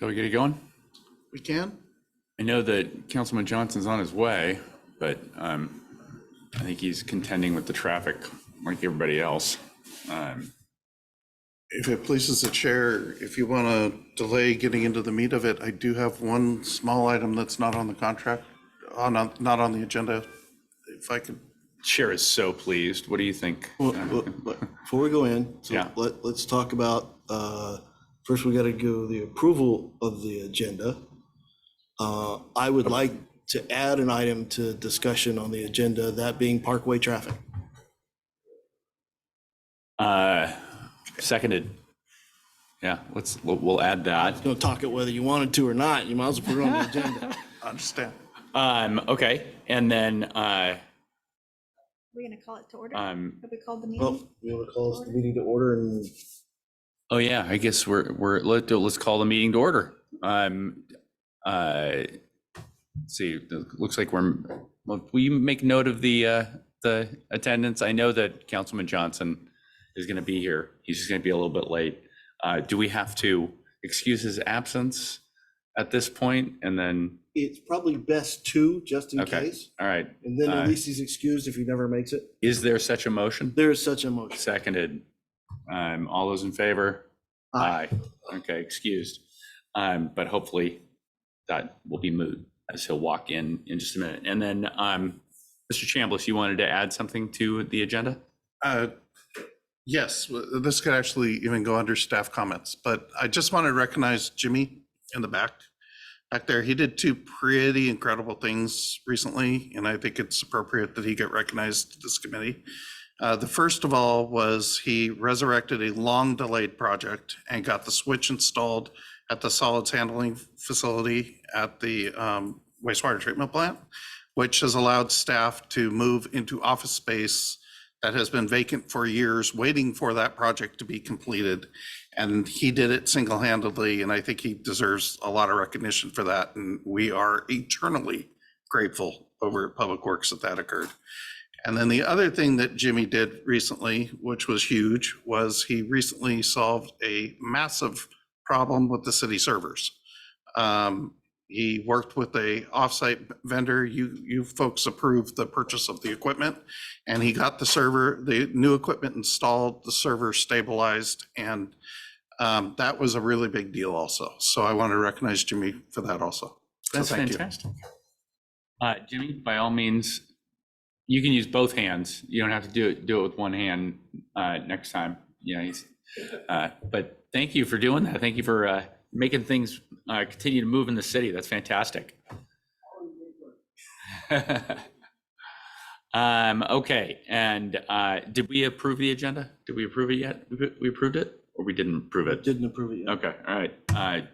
Shall we get it going? We can. I know that Councilman Johnson's on his way, but I think he's contending with the traffic like everybody else. If it pleases the chair, if you want to delay getting into the meat of it, I do have one small item that's not on the contract, not on the agenda. If I could. Chair is so pleased. What do you think? Well, before we go in, so Yeah. let's talk about, first we got to go the approval of the agenda. I would like to add an item to discussion on the agenda, that being Parkway traffic. Seconded. Yeah, we'll add that. Don't talk it whether you wanted to or not, you might as well put it on the agenda. I understand. Okay, and then We're gonna call it to order? Have we called the Well, meeting? you want to call this the meeting to order and oh yeah, I guess let's call the meeting to order. Let's see, it looks like will you make note of the attendance? I know that Councilman Johnson is going to be here. He's just going to be a little bit late. Do we have to excuse his absence at this point? And then, it's probably best to, just in okay, case. all right. And then at least he's excused if he never makes it. Is there such a motion? There is such a motion. Seconded. All those in favor? Aye. Okay, excused. But hopefully that will be moot as he'll walk in just a minute. And then, Mr. Chambliss, you wanted to add something to the agenda? Yes, this could actually even go under staff comments, but I just want to recognize Jimmy in the back there. He did two pretty incredible things recently, and I think it's appropriate that he get recognized to this committee. The first of all was he resurrected a long delayed project and got the switch installed at the solids handling facility at the wastewater treatment plant, which has allowed staff to move into office space that has been vacant for years, waiting for that project to be completed. And he did it single-handedly, and I think he deserves a lot of recognition for that. And we are eternally grateful over at Public Works that occurred. And then the other thing that Jimmy did recently, which was huge, was he recently solved a massive problem with the city servers. He worked with a offsite vendor. You folks approved the purchase of the equipment, and he got the new equipment installed, the server stabilized, and that was a really big deal also. So I want to recognize Jimmy for that also. That's So thank you. fantastic. Jimmy, by all means, you can use both hands. You don't have to do it with one hand next time. But thank you for doing that. Thank you for making things continue to move in the city. That's fantastic. Okay, and did we approve the agenda? Did we approve it yet? We approved it, or we didn't approve it? Didn't approve it yet. Okay, all right.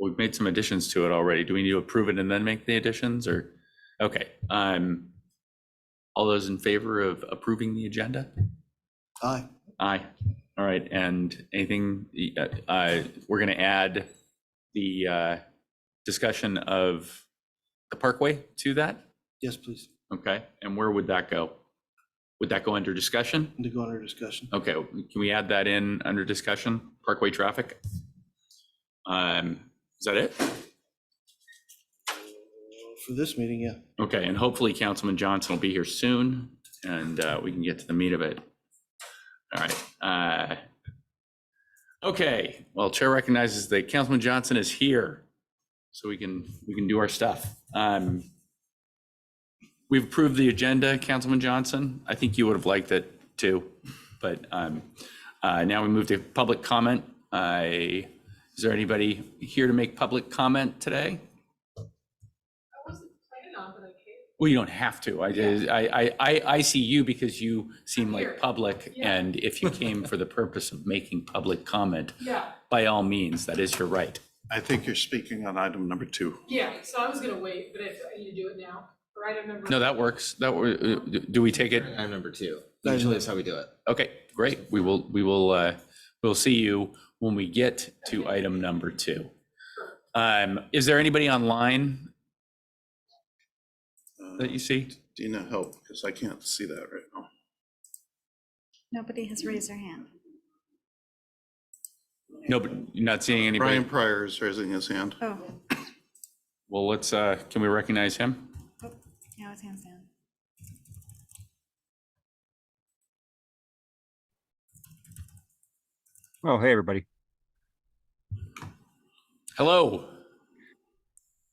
We've made some additions to it already. Do we need to approve it and then make the additions, or? Okay. All those in favor of approving the agenda? Aye. Aye. All right, and anything, we're going to add the discussion of the Parkway to that? Yes, please. Okay, and where would that go? Would that go under discussion? To go under discussion. Okay, can we add that in under discussion, Parkway traffic? Is that it? For this meeting, yeah. Okay, and hopefully Councilman Johnson will be here soon, and we can get to the meat of it. All right. Okay, well, Chair recognizes that Councilman Johnson is here, so we can do our stuff. We've approved the agenda, Councilman Johnson. I think you would have liked it too, but now we move to public comment. Is there anybody here to make public comment today? Well, you don't have to. I see you because you seem like public, and if you came for the purpose of making public comment, by all means, that is your right. I think you're speaking on item number 2. Yeah, so I was gonna wait, but if I need to do it now, or item number. No, that works. Do we take it? Item number 2. Usually that's how we do it. Okay, great. We'll see you when we get to item number 2. Is there anybody online that you see? Dina, help, because I can't see that right now. Nobody has raised their hand. No, but you're not seeing anybody. Brian Pryor is raising his hand. Oh, Well, let's, can we recognize him? oh, now his hand's down. Oh, hey, everybody. Hello.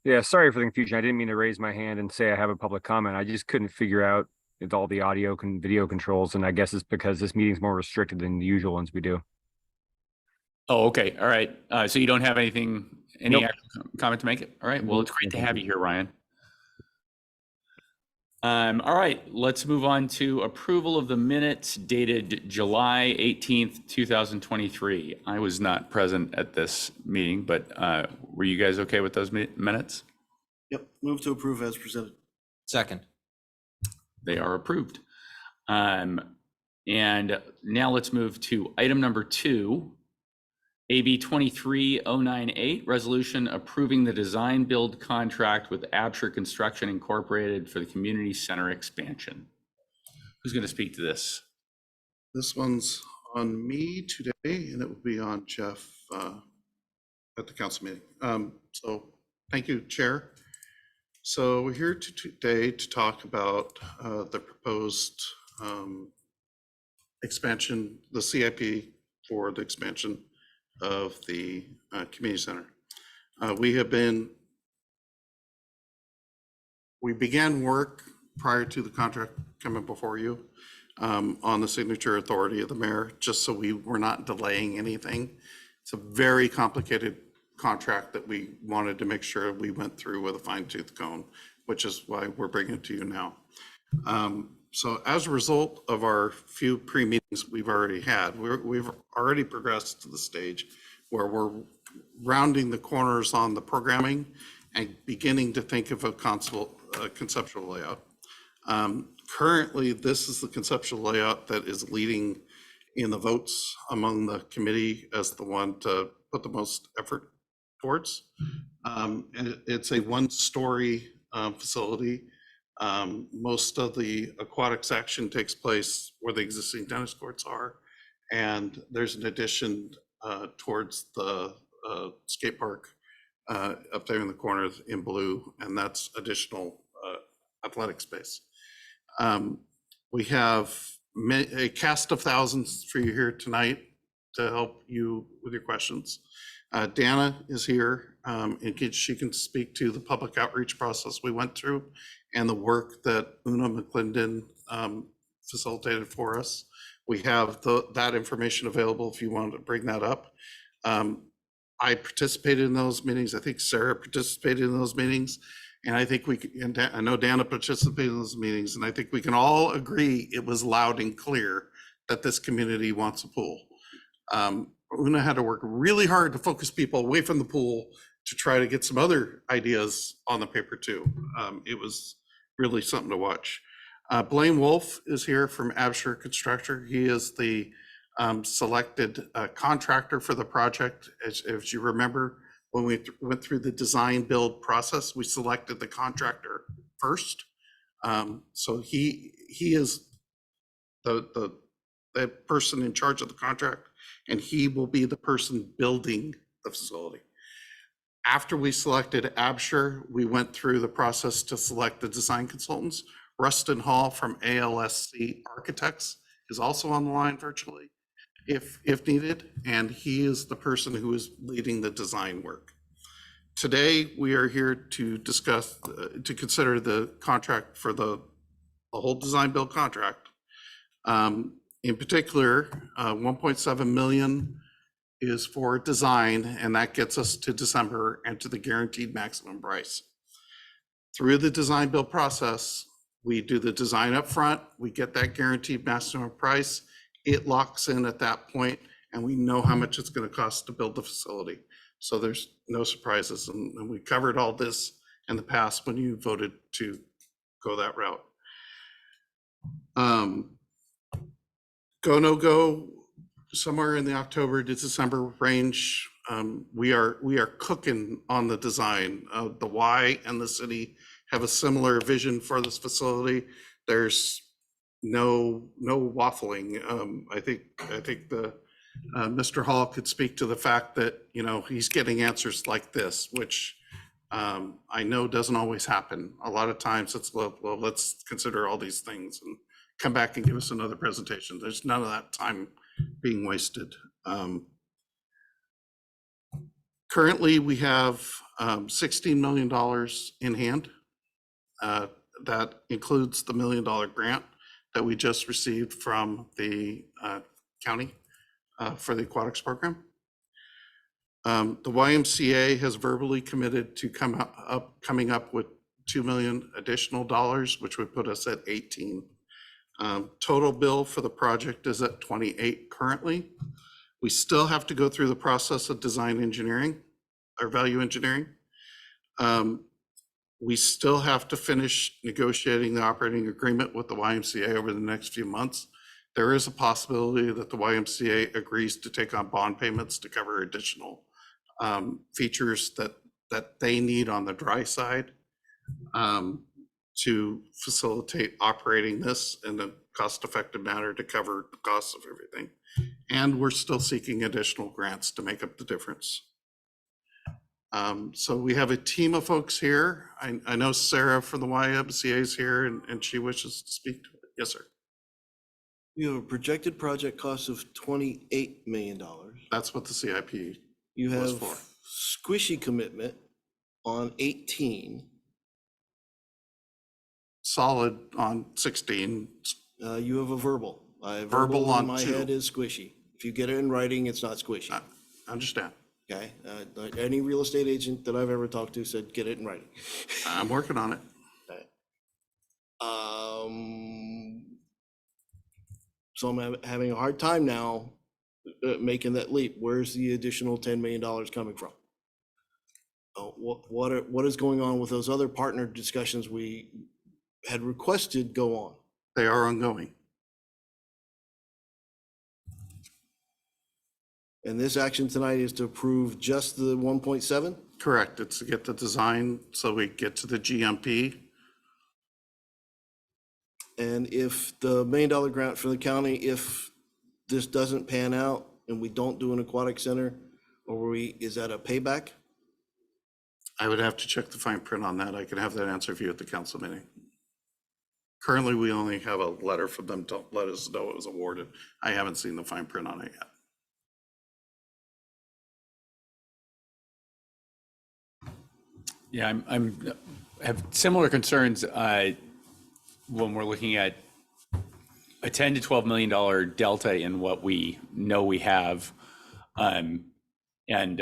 Yeah, sorry for the confusion. I didn't mean to raise my hand and say I have a public comment. I just couldn't figure out with all the audio and video controls, and I guess it's because this meeting's more restricted than the usual ones we do. Oh, okay. All right. So you don't have anything, any Nope. actual comment to make it? All right. Well, it's great to have you here, Ryan. All right, let's move on to approval of the minutes dated July 18th, 2023. I was not present at this meeting, but were you guys okay with those minutes? Yep, move to approve as presented. Second. They are approved. And now let's move to item number 2, AB 23098, resolution approving the design build contract with Absher Construction Incorporated for the community center expansion. Who's going to speak to this? This one's on me today, and it will be on Jeff at the council meeting. So thank you, Chair. So we're here today to talk about the proposed expansion, the CIP for the expansion of the community center. We began work prior to the contract coming before you on the signature authority of the mayor, just so we were not delaying anything. It's a very complicated contract that we wanted to make sure we went through with a fine tooth comb, which is why we're bringing it to you now. So as a result of our few pre-meetings we've already had, we've already progressed to the stage where we're rounding the corners on the programming and beginning to think of a conceptual layout. Currently, this is the conceptual layout that is leading in the votes among the committee as the one to put the most effort towards. And it's a one-story facility. Most of the aquatics action takes place where the existing tennis courts are. And there's an addition towards the skate park up there in the corner in blue, and that's additional athletic space. We have a cast of thousands for you here tonight to help you with your questions. Dana is here, and she can speak to the public outreach process we went through and the work that Una McClendon facilitated for us. We have that information available if you want to bring that up. I participated in those meetings. I think Sarah participated in those meetings. And I think I know Dana participated in those meetings, and I think we can all agree it was loud and clear that this community wants a pool. Una had to work really hard to focus people away from the pool to try to get some other ideas on the paper too. It was really something to watch. Blaine Wolf is here from Absher Construction. He is the selected contractor for the project. As you remember, when we went through the design build process, we selected the contractor first. So he is the person in charge of the contract, and he will be the person building the facility. After we selected Absher, we went through the process to select the design consultants. Rustin Hall from ALSC Architects is also on the line virtually if needed, and he is the person who is leading the design work. Today, we are here to discuss, to consider the contract for the whole design build contract. In particular, 1.7 million is for design, and that gets us to December and to the guaranteed maximum price. Through the design build process, we do the design up front, we get that guaranteed maximum price, it locks in at that point, and we know how much it's going to cost to build the facility. So there's no surprises, and we covered all this in the past when you voted to go that route. Go, no go, somewhere in the October to December range. We are cooking on the design. The Y and the city have a similar vision for this facility. There's no waffling. I think Mr. Hall could speak to the fact that, you know, he's getting answers like this, which I know doesn't always happen. A lot of times it's, well, let's consider all these things and come back and give us another presentation. There's none of that time being wasted. Currently, we have $16 million in hand. That includes the $1 million grant that we just received from the county for the aquatics program. The YMCA has verbally committed to coming up with $2 million additional dollars, which would put us at 18. Total bill for the project is at 28 currently. We still have to go through the process of design engineering or value engineering. We still have to finish negotiating the operating agreement with the YMCA over the next few months. There is a possibility that the YMCA agrees to take on bond payments to cover additional features that they need on the dry side to facilitate operating this in a cost-effective manner to cover the costs of everything. And we're still seeking additional grants to make up the difference. So we have a team of folks here. I know Sarah from the YMCA is here and she wishes to speak to it. Yes, sir. You have a projected project cost of $28 million. That's what the CIP, You was have for. squishy commitment on 18. solid on 16. You have a verbal. Verbal on in my 2. head is squishy. If you get it in writing, it's not squishy. I understand. Okay, any real estate agent that I've ever talked to said, get it in writing. I'm working on it. So I'm having a hard time now making that leap. Where's the additional $10 million coming from? What is going on with those other partner discussions we had requested go on? They are ongoing. And this action tonight is to approve just the 1.7? Correct. It's to get the design so we get to the GMP. And if the $1 million grant for the county, if this doesn't pan out and we don't do an aquatic center, is that a payback? I would have to check the fine print on that. I can have that answer for you at the council meeting. Currently, we only have a letter from them to let us know it was awarded. I haven't seen the fine print on it yet. Yeah, have similar concerns when we're looking at a $10 to $12 million delta in what we know we have. And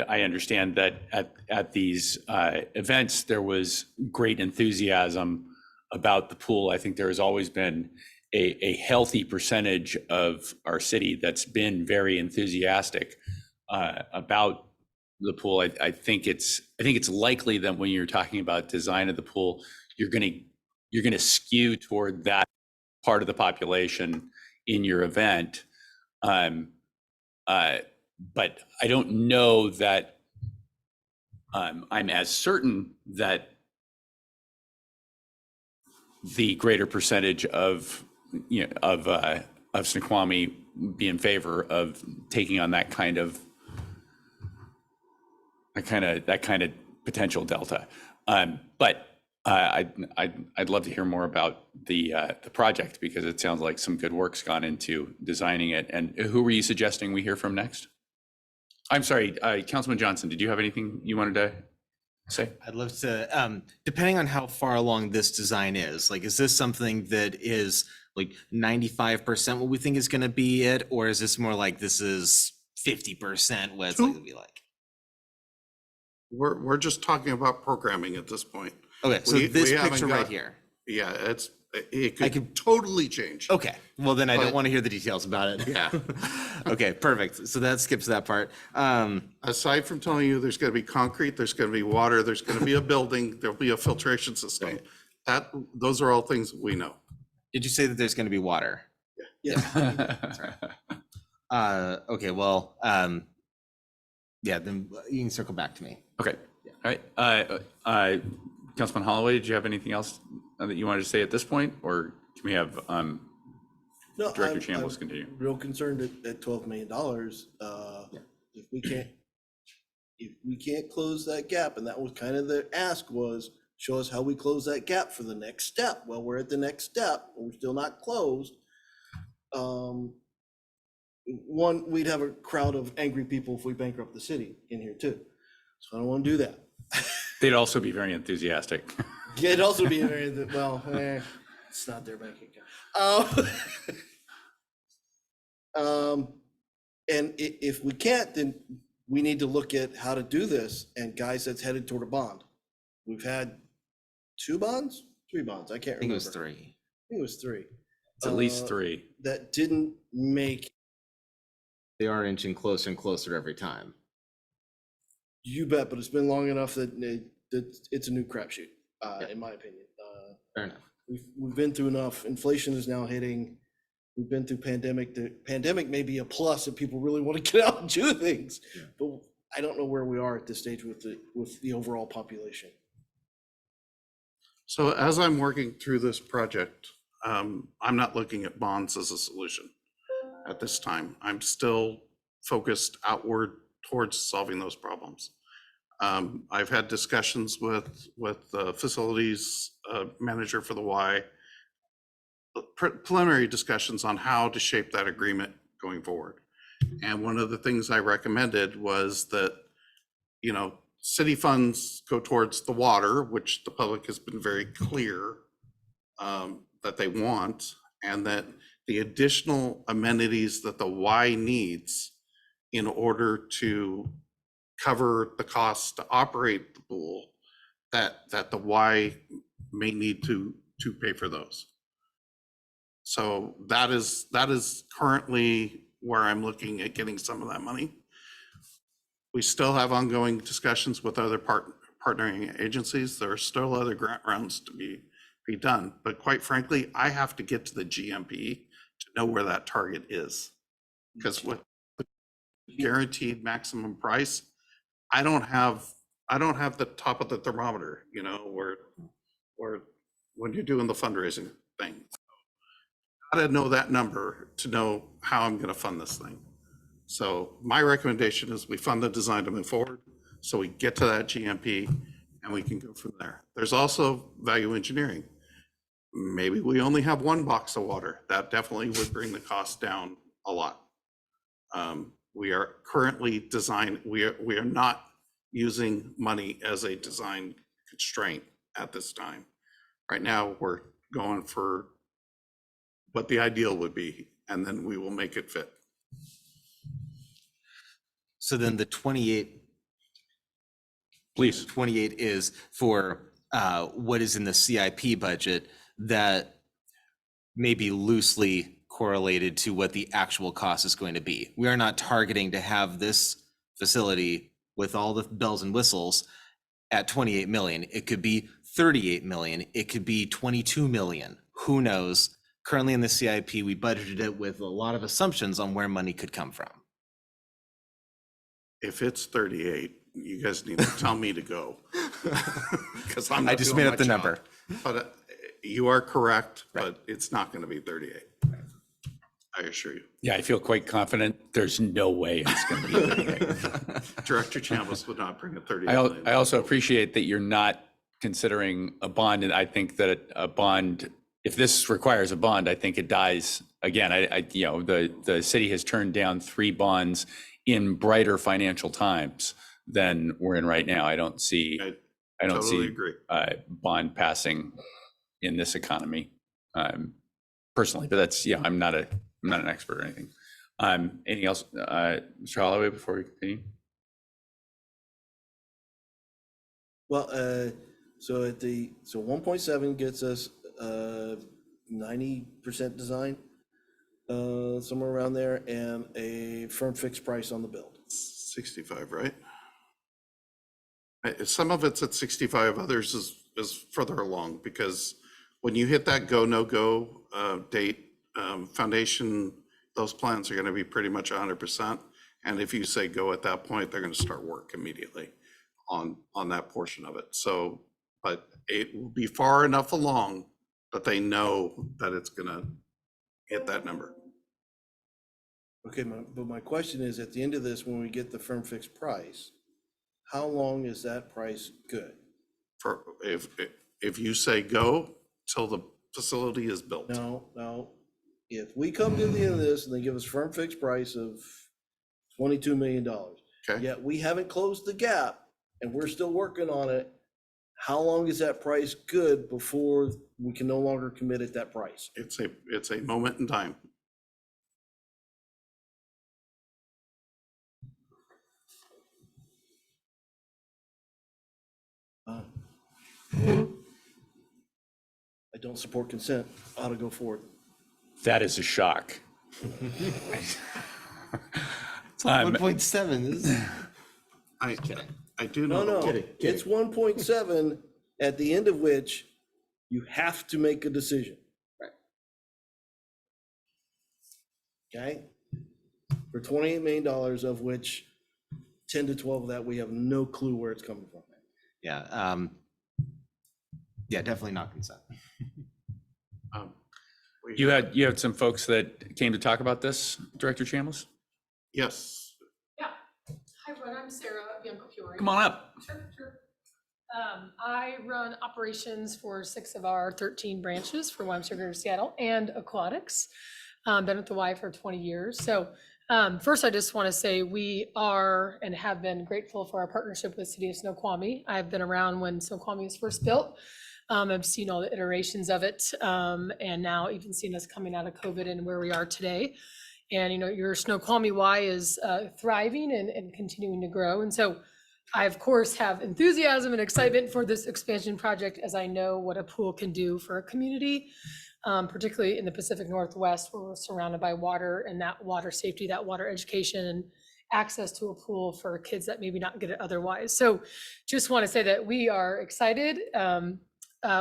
I understand that at these events, there was great enthusiasm about the pool. I think there has always been a healthy percentage of our city that's been very enthusiastic about the pool. I think it's likely that when you're talking about design of the pool, you're going to skew toward that part of the population in your event. But I don't know that I'm as certain that the greater percentage of Snoqualmie be in favor of taking on that kind of potential delta. But I'd love to hear more about the project because it sounds like some good work's gone into designing it. And who were you suggesting we hear from next? I'm sorry, Councilman Johnson, did you have anything you wanted to say? I'd love to, depending on how far along this design is, like, is this something that is like 95% what we think is going to be it? Or is this more like this is 50% what it's like to be like? We're just talking about programming at this point. Okay, so We this haven't picture right got- here. Yeah, it could totally change. Okay, well then I But- don't want to hear the details about it. Yeah. Okay, perfect. So that skips that part. Aside from telling you there's going to be concrete, there's going to be water, there's going to be a building, there'll be a filtration system. Right. Those are all things we know. Did you say that there's going to be water? Okay, well, yeah, then you can circle back to me. Okay, all right. Councilman Holloway, did you have anything else that you wanted to say at this point, or can we have? No, No, Director I'm Chambliss continue. real concerned at $12 million. If we can't close that gap, and that was kind of the ask was, show us how we close that gap for the next step. Well, we're at the next step, but we're still not closed. One, we'd have a crowd of angry people if we bankrupt the city in here too. So I don't want to do that. They'd also be very enthusiastic. Yeah, it'd also be very, well, it's not their bank account. And if we can't, then we need to look at how to do this. And guys, that's headed toward a bond. We've had 2 bonds, 3 bonds. I can't I think remember. it was 3. I think it was 3. It's at least 3. That didn't make, They are inching closer and closer every time. you bet, but it's been long enough that it's a new crapshoot, in my opinion. Fair enough. We've been through enough. Inflation is now hitting. We've been through pandemic. The pandemic may be a plus if people really want to get out and do things, but I don't know where we are at this stage with the overall population. So as I'm working through this project, I'm not looking at bonds as a solution at this time. I'm still focused outward towards solving those problems. I've had discussions with the facilities manager for the Y, preliminary discussions on how to shape that agreement going forward. And one of the things I recommended was that, you know, city funds go towards the water, which the public has been very clear that they want, and that the additional amenities that the Y needs in order to cover the costs to operate the pool, that the Y may need to pay for those. So that is currently where I'm looking at getting some of that money. We still have ongoing discussions with other partnering agencies. There are still other grant rounds to be done. But quite frankly, I have to get to the GMP to know where that target is. Because with the guaranteed maximum price, I don't have the top of the thermometer, you know, where when you're doing the fundraising thing. I gotta know that number to know how I'm gonna fund this thing. So my recommendation is we fund the design to move forward, so we get to that GMP and we can go from there. There's also value engineering. Maybe we only have 1 box of water. That definitely would bring the cost down a lot. We are currently we are not using money as a design constraint at this time. Right now, we're going for what the ideal would be, and then we will make it fit. So then the 28 Please. is for what is in the CIP budget that may be loosely correlated to what the actual cost is going to be. We are not targeting to have this facility with all the bells and whistles at 28 million. It could be 38 million. It could be 22 million. Who knows? Currently in the CIP, we budgeted it with a lot of assumptions on where money could come from. If it's 38, you guys need to tell me to go. Because I'm I not just doing made my up the job. number. But you are correct, Right. but it's not going to be 38. I assure you. Yeah, I feel quite confident. There's no way it's going to be 38. Director Chambliss would not bring a 38 I million. also appreciate that you're not considering a bond, and I think that a bond, if this requires a bond, I think it dies. Again, you know, the city has turned down 3 bonds in brighter financial times than we're in right now. I don't see Totally agree. bond passing in this economy, personally, but that's, yeah, I'm not an expert or anything. Anything else, Mr. Holloway, before we continue? Well, so 1.7 gets us 90% design, somewhere around there, and a firm fixed price on the build. 65, right? Some of it's at 65, others is further along, because when you hit that go, no go date, foundation, those plans are going to be pretty much 100%. And if you say go at that point, they're going to start work immediately on that portion of it. So, but it will be far enough along that they know that it's going to hit that number. Okay, but my question is, at the end of this, when we get the firm fixed price, how long is that price good? For, if you say go till the facility is built. Now, if we come to the end of this and they give us firm fixed price of $22 million, Okay, yet we haven't closed the gap and we're still working on it, how long is that price good before we can no longer commit at that price? it's a moment in time. I don't support consent. Ought to go forward. That is a shock. It's like 1.7 is. I do No, know. no, it's 1.7, at the end of which you have to make a decision. Right. Okay? For $28 million, of which 10 to 12 of that, we have no clue where it's coming from. Yeah, yeah, definitely not consent. You had some folks that came to talk about this, Director Chambliss? Yes, Yeah. Hi, everyone. I'm Sarah Bianco-Fiore. Come on up. Sure. I run operations for 6 of our 13 branches for Wyoming Greater Seattle and aquatics. Been with the Y for 20 years. So first, I just want to say we are and have been grateful for our partnership with City of Snoqualmie. I've been around when Snoqualmie was first built. I've seen all the iterations of it, and now even seeing us coming out of COVID and where we are today. And, your Snoqualmie Y is thriving and continuing to grow. And so I, of course, have enthusiasm and excitement for this expansion project, as I know what a pool can do for a community, particularly in the Pacific Northwest, where we're surrounded by water, and that water safety, that water education, and access to a pool for kids that maybe not get it otherwise. So just want to say that we are excited.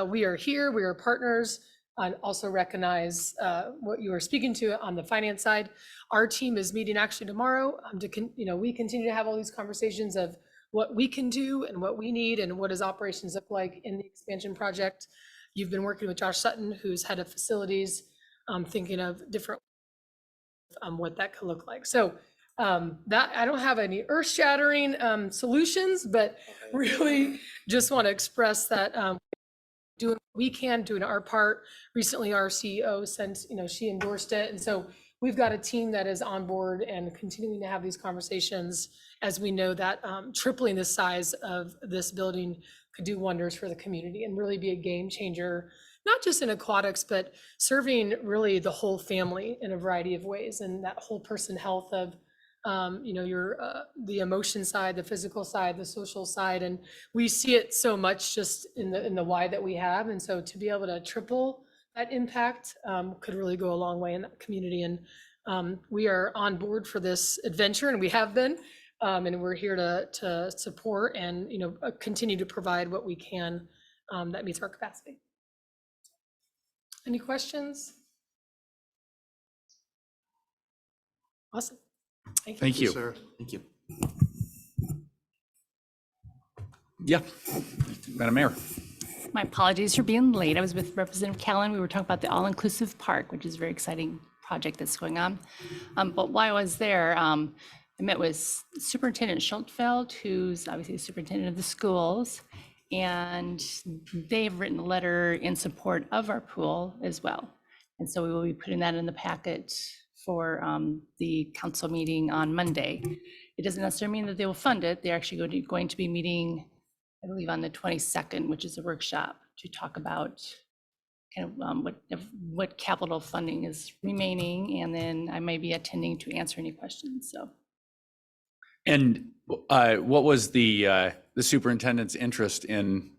We are here, we are partners, and also recognize what you were speaking to on the finance side. Our team is meeting actually tomorrow we continue to have all these conversations of what we can do and what we need and what does operations look like in the expansion project. You've been working with Josh Sutton, who's head of facilities, thinking of different what that could look like. So that I don't have any earth-shattering solutions, but really just want to express that doing what we can, doing our part. Recently, our CEO sent, she endorsed it. And so we've got a team that is on board and continuing to have these conversations, as we know that tripling the size of this building could do wonders for the community and really be a game changer, not just in aquatics, but serving really the whole family in a variety of ways, and that whole person health of the emotion side, the physical side, the social side. And we see it so much just in the Y that we have. And so to be able to triple that impact could really go a long way in that community. And we are on board for this adventure, and we have been, and we're here to support and, continue to provide what we can that meets our capacity. Any questions? Awesome. Thank you. Sarah. Thank you. Yeah, Madam Mayor. My apologies for being late. I was with Representative Callan. We were talking about the all-inclusive park, which is a very exciting project that's going on. But while I was there, I met with Superintendent Schultfeld, who's obviously the superintendent of the schools, and they've written a letter in support of our pool as well. And so we will be putting that in the packet for the council meeting on Monday. It doesn't necessarily mean that they will fund it. They're actually going to be meeting, I believe, on the 22nd, which is a workshop to talk about kind of what capital funding is remaining, and then I may be attending to answer any questions. So. And what was the superintendent's interest in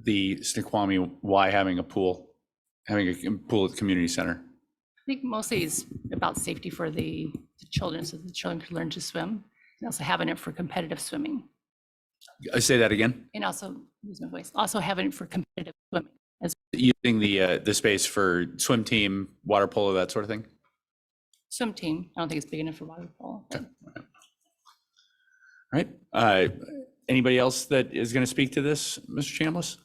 the Snoqualmie Y having a pool at the community center? I think mostly it's about safety for the children, so the children could learn to swim, and also having it for competitive swimming. I say that again. And also, lose my voice, also having it for competitive swimming as Using the space for swim team, water polo, that sort of thing. swim team. I don't think it's big enough for water polo. Okay. All right. Anybody else that is going to speak to this, Mr. Chambliss?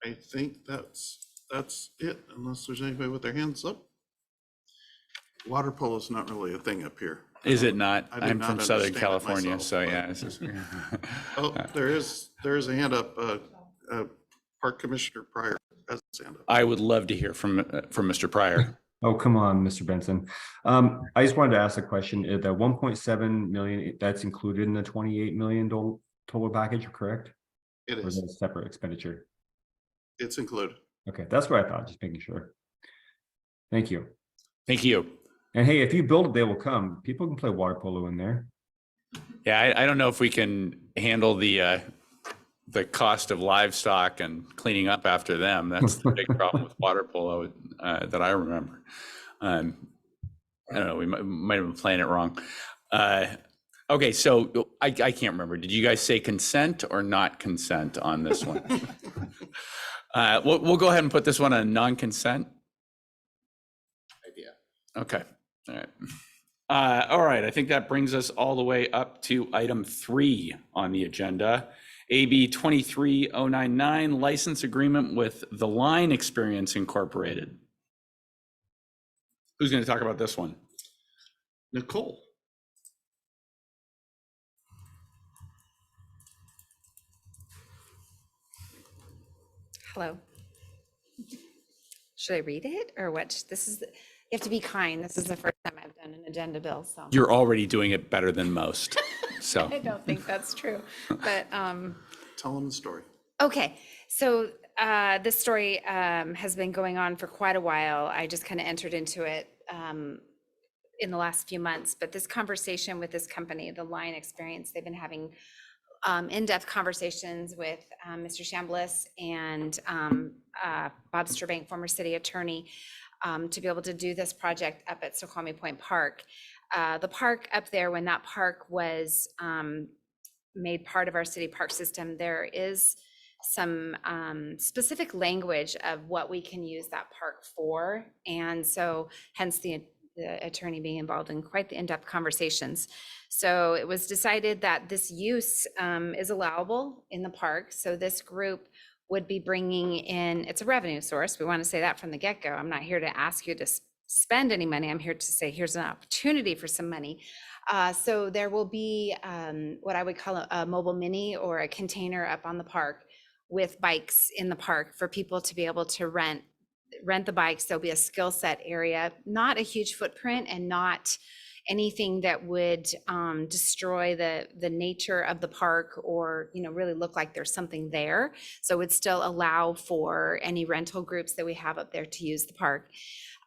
I think that's it, unless there's anybody with their hands up. Water polo is not really a thing up here. Is it not? I do I'm not from Southern understand it California, myself, so but- yeah. This is, Oh, there is a hand up. Park Commissioner Pryor has his hand up. I would love to hear from Mr. Pryor. Oh, come on, Mr. Benson. I just wanted to ask a question. The 1.7 million, that's included in the 28 million total package, correct? It Or is is. that a separate expenditure? It's included. Okay, that's what I thought, just making sure. Thank you. Thank you. And hey, if you build it, they will come. People can play water polo in there. Yeah, I don't know if we can handle the cost of livestock and cleaning up after them. That's the big problem with water polo that I remember. I don't know, we might have been playing it wrong. Okay, so I can't remember. Did you guys say consent or not consent on this one? We'll go ahead and put this one on non-consent. Idea. Okay, all right. All right, I think that brings us all the way up to item 3 on the agenda. AB 23099, license agreement with The Line Experience Incorporated. Who's going to talk about this one? Nicole. Hello. Should I read it or what? You have to be kind. This is the first time I've done an agenda bill, so. You're already doing it better than most. So I don't think that's true, but, Tell them the story. okay. So, this story, has been going on for quite a while. I just kind of entered into it, in the last few months, but this conversation with this company, The Line Experience, they've been having in-depth conversations with Mr. Chambliss and Bob Sturbank, former city attorney, to be able to do this project up at Snoqualmie Point Park. The park up there, when that park was made part of our city park system, there is some specific language of what we can use that park for. And so hence the attorney being involved in quite the in-depth conversations. So it was decided that this use is allowable in the park. So this group would be bringing in, it's a revenue source. We want to say that from the get-go. I'm not here to ask you to spend any money. I'm here to say, here's an opportunity for some money. So there will be what I would call a mobile mini or a container up on the park with bikes in the park for people to be able to rent the bikes. There'll be a skill set area, not a huge footprint and not anything that would destroy the nature of the park or, really look like there's something there. So it would still allow for any rental groups that we have up there to use the park.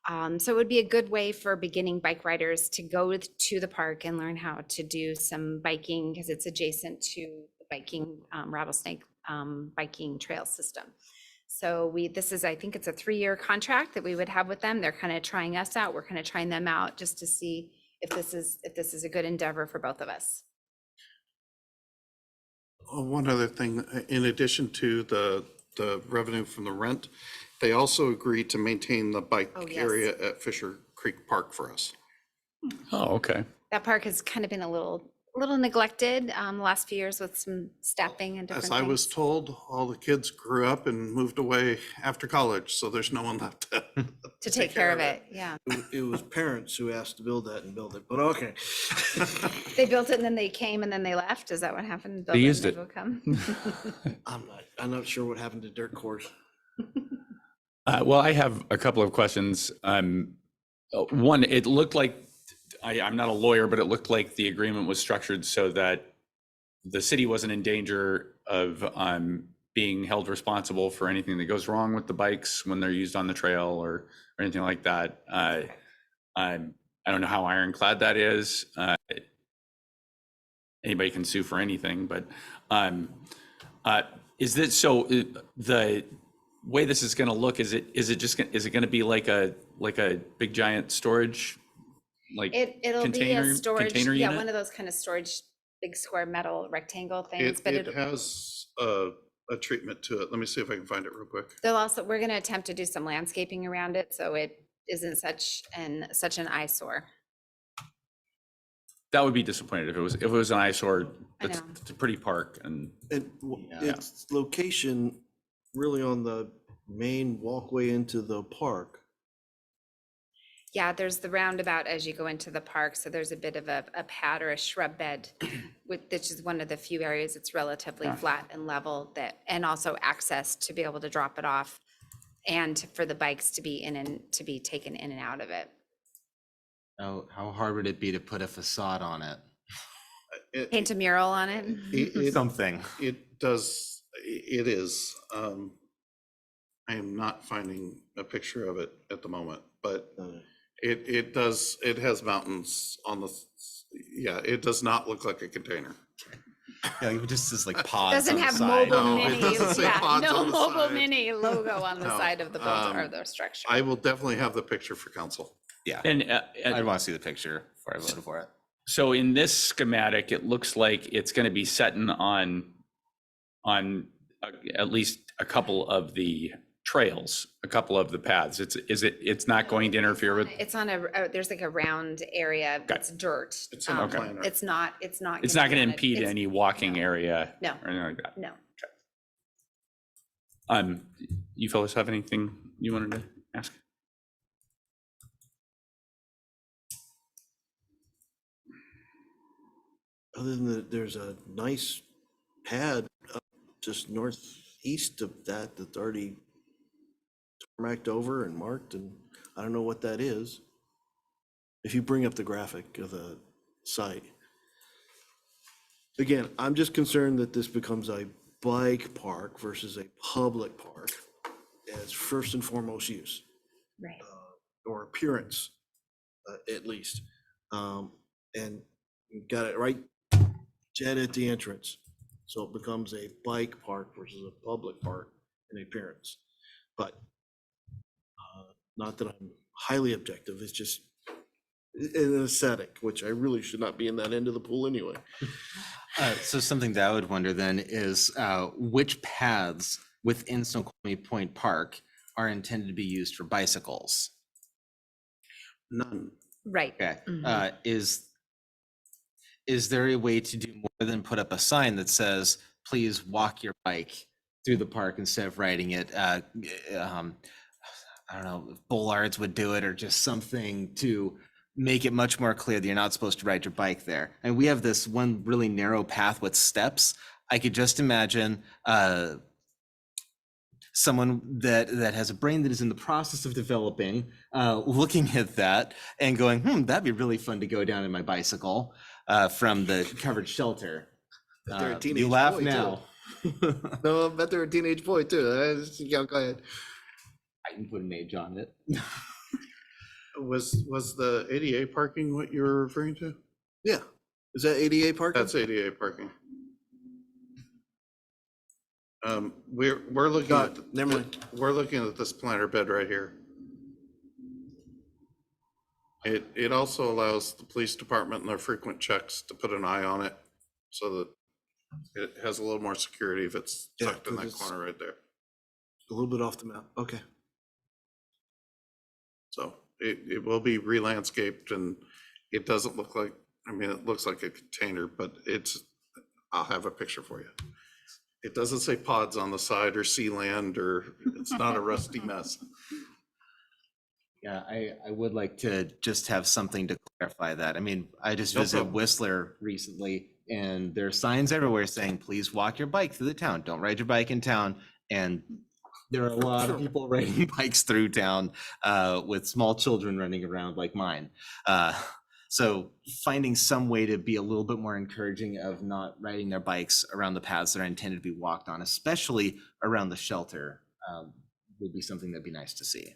So it would be a good way for beginning bike riders to go to the park and learn how to do some biking because it's adjacent to the biking Rattlesnake biking trail system. So I think it's a 3-year contract that we would have with them. They're kind of trying us out. We're kind of trying them out just to see if this is a good endeavor for both of us. One other thing, in addition to the revenue from the rent, they also agreed to maintain the bike Oh, yes. area at Fisher Creek Park for us. oh, okay. That park has kind of been a little neglected the last few years with some staffing and different As I was things. told, all the kids grew up and moved away after college, so there's no one left To take care of it, yeah. It was parents who asked to build that and build it, but okay. They built it and then they came and then they left. Is that what happened? Build They and used they it. will come? I'm not sure what happened to dirt course. Well, I have a couple of questions. One, it looked like, I'm not a lawyer, but it looked like the agreement was structured so that the city wasn't in danger of being held responsible for anything that goes wrong with the bikes when they're used on the trail or anything like that. I don't know how ironclad that is. Anybody can sue for anything, but is this, so the way this is going to look, is it going to be like a big giant storage, like It'll be a storage, container yeah, unit? one of those kind of storage, big square metal rectangle It things, but it has a treatment to it. Let me see if I can find it real quick. we're gonna attempt to do some landscaping around it, so it isn't such an eyesore. That would be disappointed if it was an eyesore. I It's know. it's a pretty park and Its location really on the main walkway into the park. Yeah, there's the roundabout as you go into the park, so there's a bit of a pad or a shrub bed, which is one of the few areas it's relatively flat and level that, and also access to be able to drop it off and for the bikes to be in and to be taken in and out of it. How hard would it be to put a facade on it? Paint a mural on it. Something. It does, it is. I am not finding a picture of it at the moment, but it does, it has mountains on the, yeah, it does not look like a container. Yeah, it just is like pods Doesn't on the have side. mobile No, it mini, doesn't say yeah, pods no on the mobile side. mini logo on the No, side of the building or the structure. I will definitely have the picture for council. Yeah, And I'd want to see the picture before I voted for it. so in this schematic, it looks like it's going to be setting on at least a couple of the trails, a couple of the paths. It's not going to interfere with, It's on there's like a round area that's dirt. It's in the Um, planner. It's not. it's not going be to on it. impede It's- any walking area No. or anything like that. No. You fellas have anything you wanted to ask? Other than that, there's a nice pad up just northeast of that that's already tarmacked over and marked, and I don't know what that is. If you bring up the graphic of the site. Again, I'm just concerned that this becomes a bike park versus a public park as first and foremost use, Right. or appearance, at least. And you got it right dead at the entrance. So it becomes a bike park versus a public park in appearance. But not that I'm highly objective, it's just an aesthetic, which I really should not be in that end of the pool anyway. So something that I would wonder then is which paths within Snoqualmie Point Park are intended to be used for bicycles? None. Right. Okay, Mhm. is there a way to do more than put up a sign that says, please walk your bike through the park instead of riding it? I don't know, if bollards would do it or just something to make it much more clear that you're not supposed to ride your bike there. And we have this one really narrow path with steps. I could just imagine someone that has a brain that is in the process of developing, looking at that and going, that'd be really fun to go down in my bicycle from the covered shelter. Bet they're a You teenage laugh boy, too. now. No, I bet they're a teenage boy too. Yeah, go ahead. I can put an age on it. Was the ADA parking what you were referring to? Yeah. Is that ADA parking? That's ADA parking. We're looking Got at, it. Never mind. we're looking at this planter bed right here. It also allows the police department and their frequent checks to put an eye on it so that it has a little more security if it's Yeah, tucked in that 'cause it's- corner right there. A little bit off the map. Okay. So it will be re-landscaped and it doesn't look like, I mean, it looks like a container, but I'll have a picture for you. It doesn't say pods on the side or Sealand or it's not a rusty mess. Yeah, I would like to just have something to clarify that. I mean, I just No visited problem. Whistler recently and there are signs everywhere saying, please walk your bike through the town. Don't ride your bike in town. And there are a lot of people riding bikes through town with small children running around like mine. So finding some way to be a little bit more encouraging of not riding their bikes around the paths that are intended to be walked on, especially around the shelter, would be something that'd be nice to see.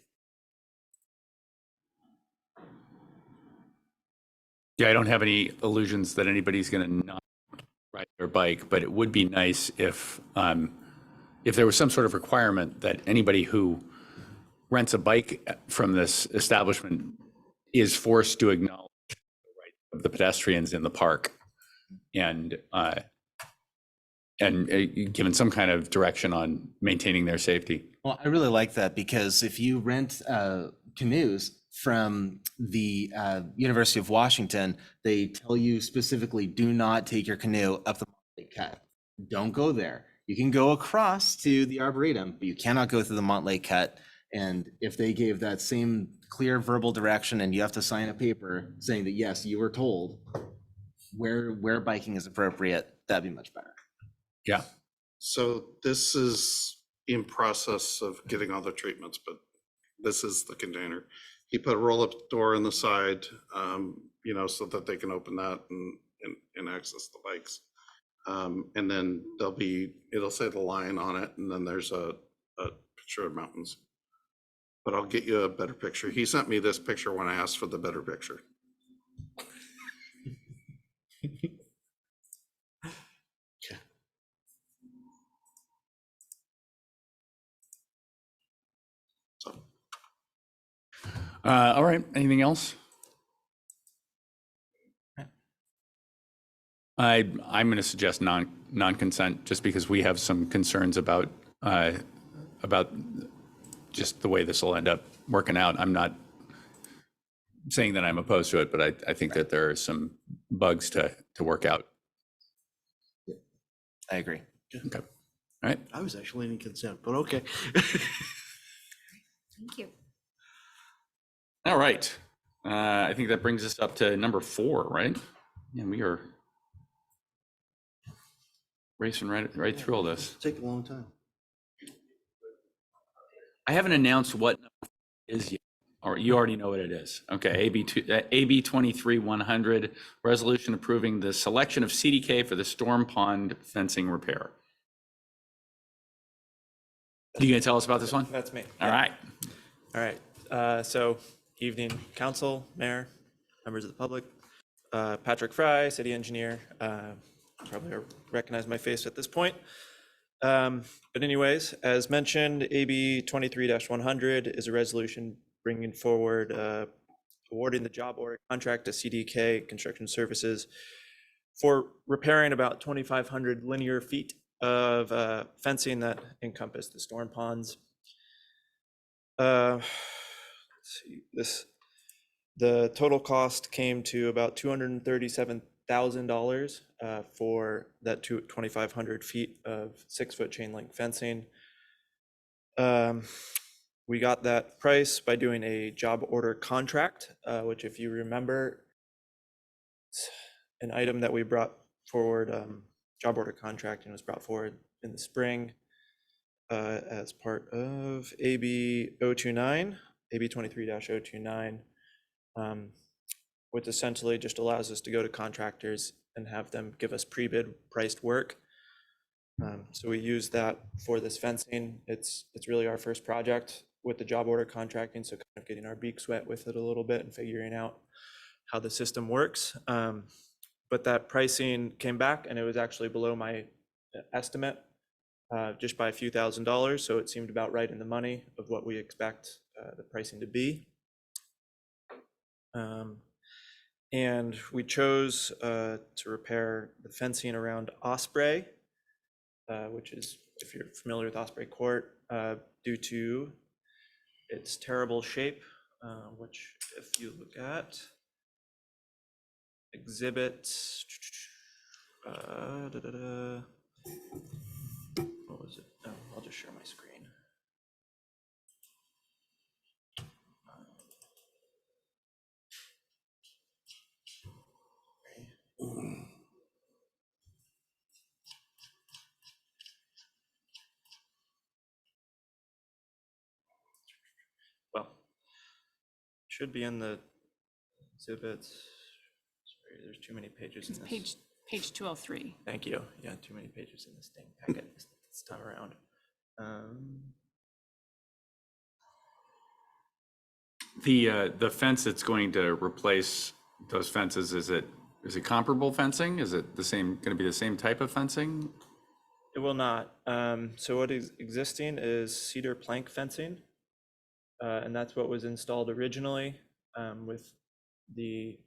Yeah, I don't have any illusions that anybody's going to not ride their bike, but it would be nice if there was some sort of requirement that anybody who rents a bike from this establishment is forced to acknowledge the right of the pedestrians in the park and given some kind of direction on maintaining their safety. Well, I really like that because if you rent canoes from the University of Washington, they tell you specifically, do not take your canoe up the Montlake Cut. Don't go there. You can go across to the Arboretum, but you cannot go through the Montlake Cut. And if they gave that same clear verbal direction and you have to sign a paper saying that, yes, you were told where biking is appropriate, that'd be much better. Yeah. So this is in process of getting all the treatments, but this is the container. He put a roll-up door in the side, you know, so that they can open that and access the bikes. And then it'll say the line on it, and then there's a picture of mountains. But I'll get you a better picture. He sent me this picture when I asked for the better picture. So, All right, anything else? I'm going to suggest non-consent just because we have some concerns about just the way this will end up working out. I'm not saying that I'm opposed to it, but I think that there are some bugs to work out. I agree. Okay. All right. I was actually in consent, but okay. Thank you. All right. I think that brings us up to number 4, right? And we are racing right through all this. Take a long time. I haven't announced what number is yet, or you already know what it is. Okay, AB 23-100, resolution approving the selection of CDK for the storm pond fencing repair. You gonna tell us about this one? That's me. All right. All right. So evening, council, mayor, members of the public. Patrick Fry, city engineer. Probably recognize my face at this point. But anyways, as mentioned, AB 23-100 is a resolution bringing forward awarding the job order contract to CDK Construction Services for repairing about 2,500 linear feet of fencing that encompass the storm ponds. Let's see, the total cost came to about $237,000 for that 2,500 feet of 6-foot chain link fencing. We got that price by doing a job order contract, which, if you remember, it's an item that we brought forward. Job order contracting was brought forward in the spring as part of AB 029, AB 23-029, which essentially just allows us to go to contractors and have them give us pre-bid priced work. So we use that for this fencing. It's really our first project with the job order contracting, so kind of getting our beaks wet with it a little bit and figuring out how the system works. But that pricing came back and it was actually below my estimate, just by a few $1,000s. So it seemed about right in the money of what we expect the pricing to be. And we chose to repair the fencing around Osprey, which is, if you're familiar with Osprey Court, due to its terrible shape, which, if you look at exhibit, what was it? Oh, I'll just share my screen. Well, should be in the exhibits. Sorry, there's too many pages in It's this. page 203. Thank you. Yeah, too many pages in this thing packet this time around. The fence that's going to replace those fences, is it comparable fencing? Is it going to be the same type of fencing? It will not. So what is existing is cedar plank fencing. And that's what was installed originally with the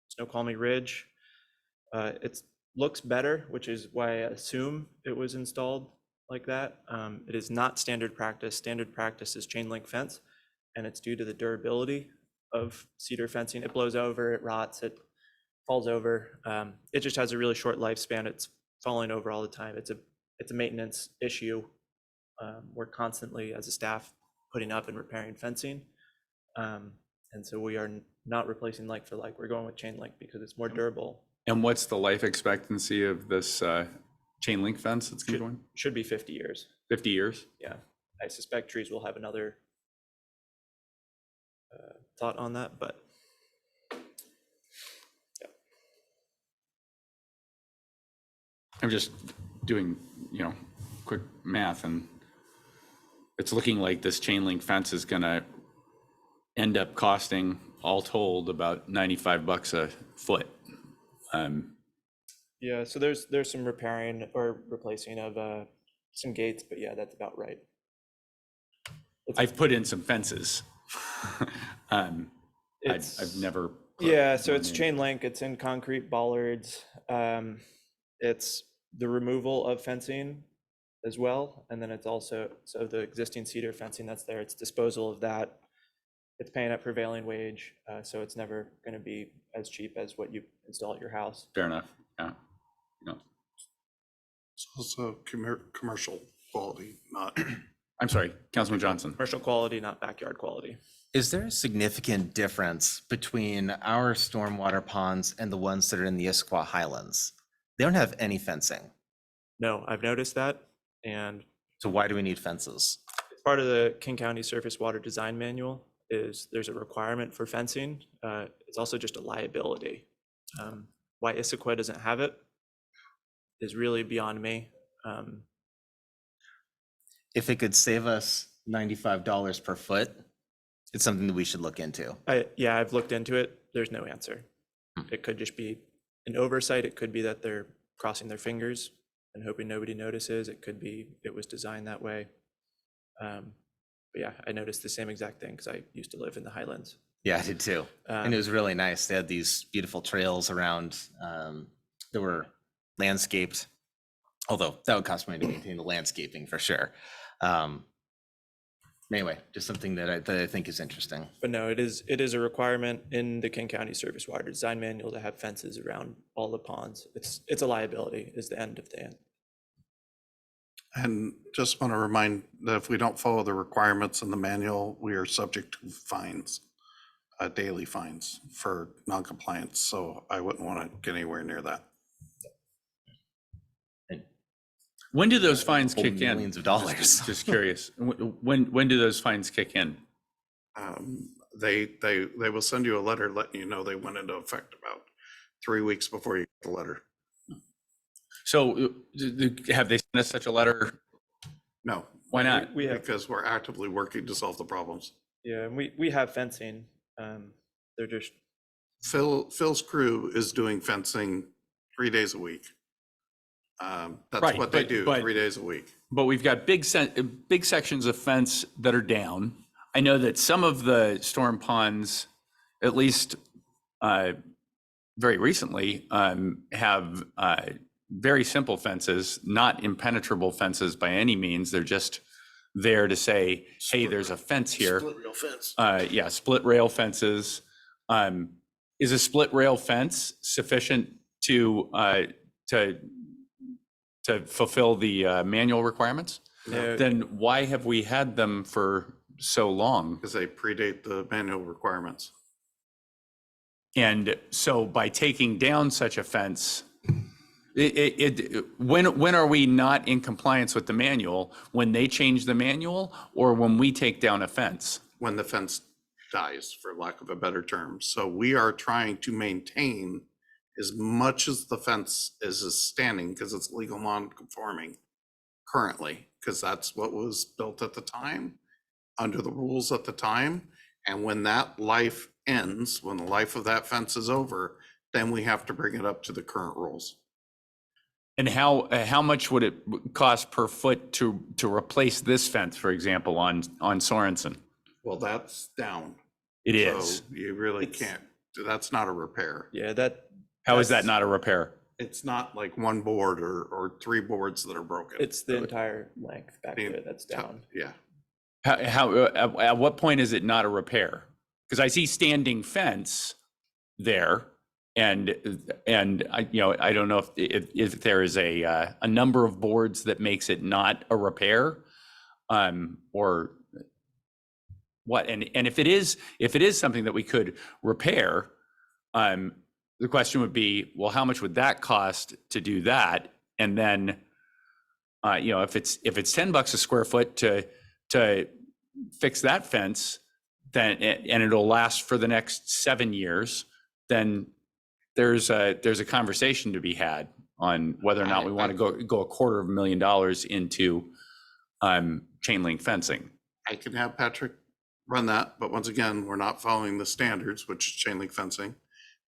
Snoqualmie Ridge. It looks better, which is why I assume it was installed like that. It is not standard practice. Standard practice is chain link fence, and it's due to the durability of cedar fencing. It blows over, it rots, it falls over. It just has a really short lifespan. It's falling over all the time. It's a maintenance issue. We're constantly, as a staff, putting up and repairing fencing. And so we are not replacing like for like, we're going with chain link because it's more durable. And what's the life expectancy of this chain link fence that's going to go in? Should be 50 years. 50 years? Yeah, I suspect trees will have another thought on that, but I'm just doing, quick math, and it's looking like this chain link fence is gonna end up costing, all told, about $95 a foot. yeah, so there's some repairing or replacing of some gates, but yeah, that's about right. I've put in some fences. I've It's- never. put Yeah, so one it's in. chain link, it's in concrete bollards. It's the removal of fencing as well. And then it's also, so the existing cedar fencing that's there, it's disposal of that. It's paying at prevailing wage, so it's never gonna be as cheap as what you install at your house. Fair enough, yeah. It's also commercial quality, not. I'm sorry, Councilman Johnson. Commercial quality, not backyard quality. Is there a significant difference between our stormwater ponds and the ones that are in the Issaquah Highlands? They don't have any fencing. No, I've noticed that, and So why do we need fences? part of the King County Surface Water Design Manual is there's a requirement for fencing. It's also just a liability. Why Issaquah doesn't have it is really beyond me. If it could save us $95 per foot, it's something that we should look into. Yeah, I've looked into it. There's no answer. It could just be an oversight. It could be that they're crossing their fingers and hoping nobody notices. It could be it was designed that way. But yeah, I noticed the same exact thing because I used to live in the Highlands. Yeah, I did too. And it was really nice. They had these beautiful trails around that were landscaped, although that would cost money to maintain the landscaping for sure. Anyway, just something that I think is interesting. But no, it is a requirement in the King County Surface Water Design Manual to have fences around all the ponds. It's a liability is the end of the end. And just want to remind that if we don't follow the requirements in the manual, we are subject to fines, daily fines for noncompliance. So I wouldn't want to get anywhere near that. When do those fines kick in? Millions of dollars. Just curious. When do those fines kick in? They will send you a letter letting you know they went into effect about 3 weeks before you get the letter. So have they sent us such a letter? No. Why not? We have, Because we're actively working to solve the problems. yeah, and we have fencing. They're just, Phil's crew is doing fencing 3 days a week. That's Right, what they but- do, but- 3 days a week. But we've got big sections of fence that are down. I know that some of the storm ponds, at least very recently, have very simple fences, not impenetrable fences by any means. They're just there to say, hey, there's a fence here. Split rail fence. Yeah, split rail fences. Is a split rail fence sufficient to fulfill the manual requirements? no, Then why have we had them for so long? Because they predate the manual requirements. And so by taking down such a fence, when are we not in compliance with the manual? When they change the manual or when we take down a fence? When the fence dies, for lack of a better term. So we are trying to maintain as much as the fence is standing, because it's legal non-conforming currently, because that's what was built at the time, under the rules at the time. And when that life ends, when the life of that fence is over, then we have to bring it up to the current rules. And how much would it cost per foot to replace this fence, for example, on Sorensen? Well, that's down. It is. So you really It's- can't, that's not a repair. yeah, How is that that's- not a repair? It's not like one board or 3 boards that are broken. it's the entire length back The to it that's down. Yeah. At what point is it not a repair? Because I see standing fence there, and I I don't know if there is a number of boards that makes it not a repair, or what, and if it is something that we could repair, the question would be, well, how much would that cost to do that? And then, if it's $10 a square foot to fix that fence, then, and it'll last for the next 7 years, then there's a conversation to be had on whether or not we want to go $250,000 into chain link fencing. I can have Patrick run that, but once again, we're not following the standards, which is chain link fencing.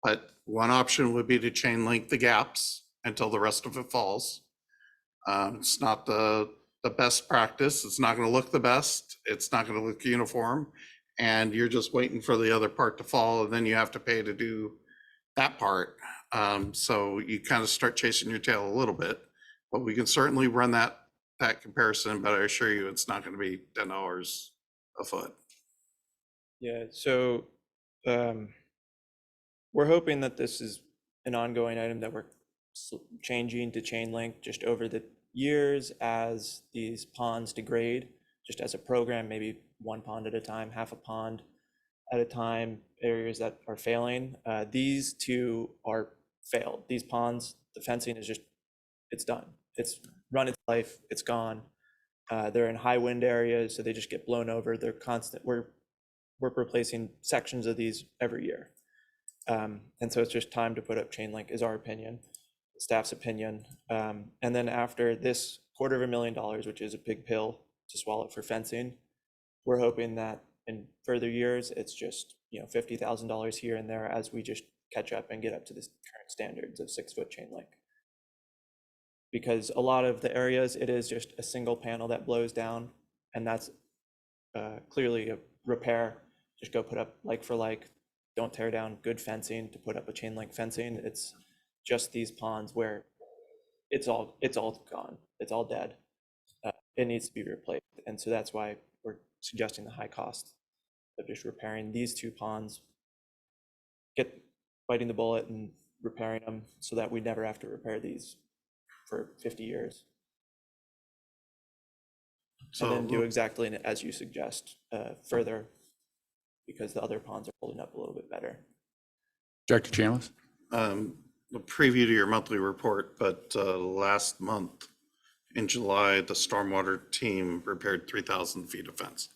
But one option would be to chain link the gaps until the rest of it falls. It's not the best practice. It's not going to look the best. It's not going to look uniform. And you're just waiting for the other part to fall, and then you have to pay to do that part. So you kind of start chasing your tail a little bit, but we can certainly run that comparison, but I assure you it's not going to be $10 a foot. Yeah, so we're hoping that this is an ongoing item that we're changing to chain link just over the years as these ponds degrade, just as a program, maybe one pond at a time, half a pond at a time, areas that are failing. These two are failed. These ponds, the fencing is just, it's done. It's run its life, it's gone. They're in high wind areas, so they just get blown over. They're constant. We're replacing sections of these every year. And so it's just time to put up chain link is our opinion, staff's opinion. And then after this $250,000, which is a big pill to swallow for fencing, we're hoping that in further years, it's just, $50,000 here and there as we just catch up and get up to the current standards of 6-foot chain link. Because a lot of the areas, it is just a single panel that blows down, and that's clearly a repair. Just go put up like for like, don't tear down good fencing to put up a chain link fencing. It's just these ponds where it's all gone, it's all dead. It needs to be replaced, and so that's why we're suggesting the high cost of just repairing these two ponds, biting the bullet and repairing them so that we never have to repair these for 50 years. So And then do exactly as you suggest further, because the other ponds are holding up a little bit better. Director Chambliss? A preview to your monthly report, but last month in July, the stormwater team repaired 3,000 feet of fence.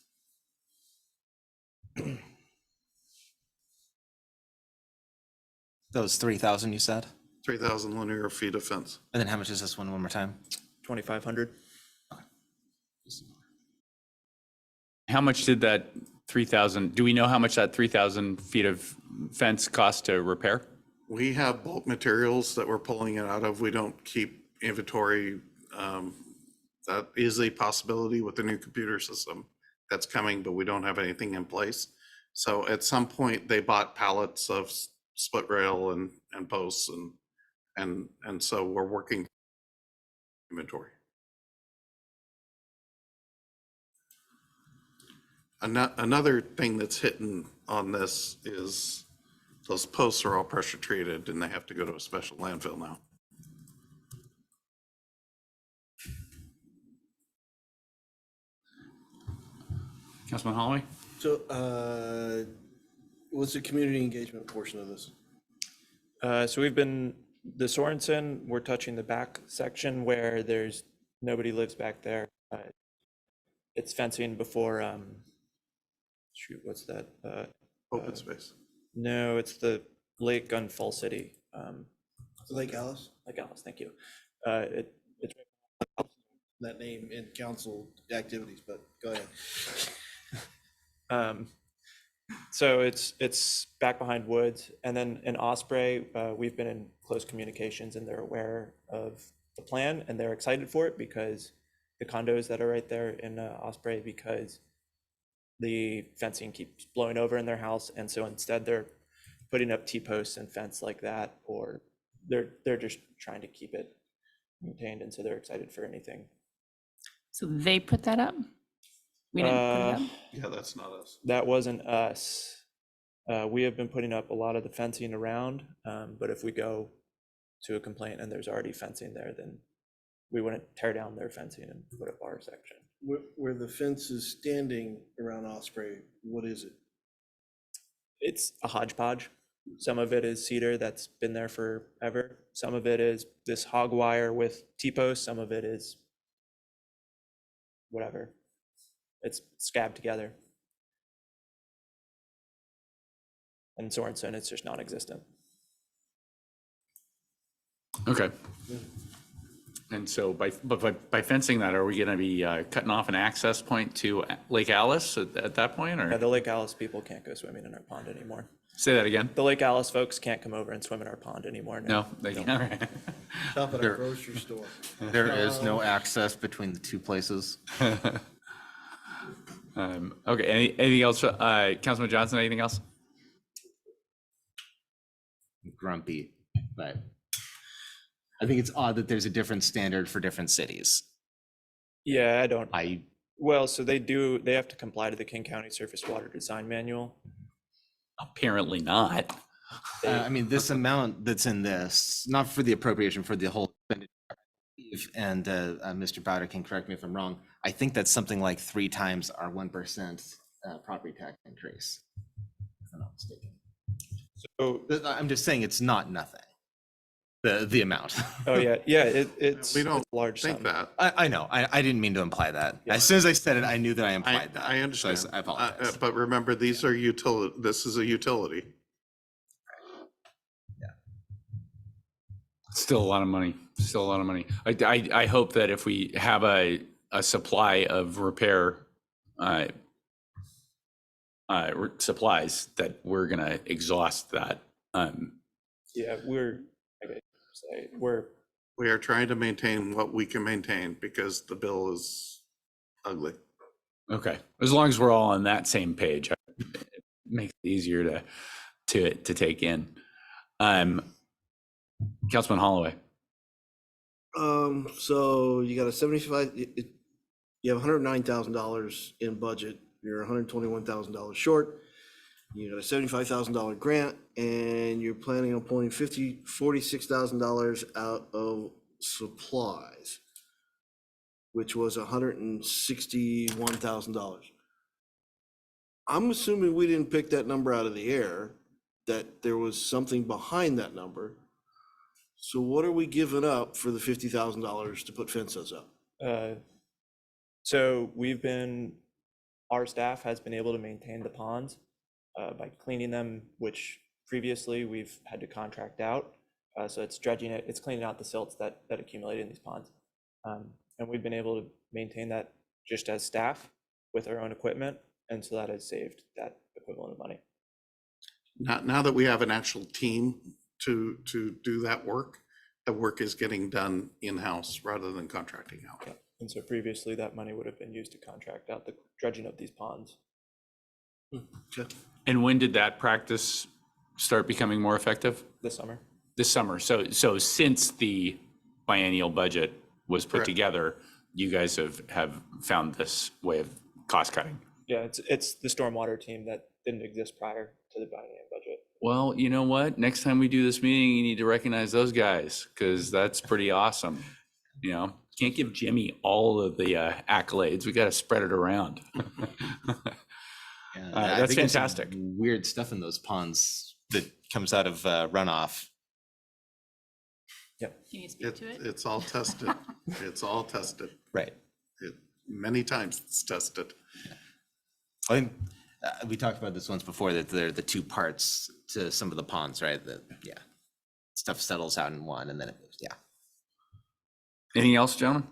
That was 3,000 you said? 3,000 linear feet of fence. And then how much is this one more time? 2,500. How much did that 3,000, do we know how much that 3,000 feet of fence cost to repair? We have bulk materials that we're pulling it out of. We don't keep inventory. That is a possibility with the new computer system that's coming, but we don't have anything in place. So at some point they bought pallets of split rail and posts and so we're working inventory. Another thing that's hitting on this is those posts are all pressure treated and they have to go to a special landfill now. Councilman Holloway? So, what's the community engagement portion of this? So we've been, the Sorensen, we're touching the back section where there's, nobody lives back there. It's fencing before, shoot, what's that? Open space. No, it's the lake on Fall City. Lake Alice? Lake Alice, thank you. It's That name in council activities, but go ahead. So it's back behind woods, and then in Osprey, we've been in close communications, and they're aware of the plan, and they're excited for it because the condos that are right there in Osprey, because the fencing keeps blowing over in their house, and so instead they're putting up T-posts and fence like that, or they're just trying to keep it maintained, and so they're excited for anything. So they put that up? We didn't put it up? Yeah, that's not us. That wasn't us. We have been putting up a lot of the fencing around, but if we go to a complaint and there's already fencing there, then we wouldn't tear down their fencing and put up our section. Where the fence is standing around Osprey, what is it? It's a hodgepodge. Some of it is cedar that's been there forever. Some of it is this hog wire with T-posts. Some of it is whatever. It's scabbed together. And Sorensen, it's just non-existent. Okay. And so by fencing that, are we going to be cutting off an access point to Lake Alice at that point, Yeah, or the Lake Alice people can't go swimming in our pond anymore. say that again? The Lake Alice folks can't come over and swim in our pond anymore. No, they can't. All right. Shop at There- our grocery store. There is no access between the two places. Okay, anything else? Councilman Johnson, anything else? Grumpy, but I think it's odd that there's a different standard for different cities. Yeah, I don't. I, Well, so they have to comply to the King County Surface Water Design Manual. Apparently not. I mean, this amount that's in this, not for the appropriation, for the whole. And Mr. Bowder can correct me if I'm wrong. I think that's something like 3 times our 1% property tax increase. If I'm not mistaken. So, I'm just saying it's not nothing. The amount. oh yeah, it's We don't it's a large think sum. that. I know. I didn't mean to imply that. As soon as I said it, I knew that I implied that. I So understand. I apologize. But remember, these are this is a utility. Still a lot of money. Still a lot of money. I hope that if we have a supply of repair supplies, that we're gonna exhaust that. Yeah, We are trying to maintain what we can maintain because the bill is ugly. Okay, as long as we're all on that same page, it makes it easier to take in. Councilman Holloway. So you got a 75, you have $109,000 in budget, you're $121,000 short. You got a $75,000 grant and you're planning on pulling $46,000 out of supplies, which was $161,000. I'm assuming we didn't pick that number out of the air, that there was something behind that number. So what are we giving up for the $50,000 to put fences up? so our staff has been able to maintain the ponds by cleaning them, which previously we've had to contract out. So it's dredging it, it's cleaning out the silts that accumulate in these ponds. And we've been able to maintain that just as staff with our own equipment. And so that has saved that equivalent of money. Now that we have an actual team to do that work, the work is getting done in-house rather than contracting out. Yeah. And so previously that money would have been used to contract out the dredging of these ponds. Okay. And when did that practice start becoming more effective? This summer. This summer. So since the biennial budget was put Correct. together, you guys have found this way of cost cutting. Yeah, it's the stormwater team that didn't exist prior to the biennial budget. Well, you know what? Next time we do this meeting, you need to recognize those guys because that's pretty awesome. You know, can't give Jimmy all of the accolades. We got to spread it around. Yeah, That's I think there's some fantastic. Weird stuff in those ponds that comes out of runoff. Can you speak to it? It's all tested. It's all tested. Right. Many times it's tested. I think we talked about this once before, that there are the 2 parts to some of the ponds, right? That, yeah, stuff settles out in one and then it moves. Yeah. Anything else, gentlemen?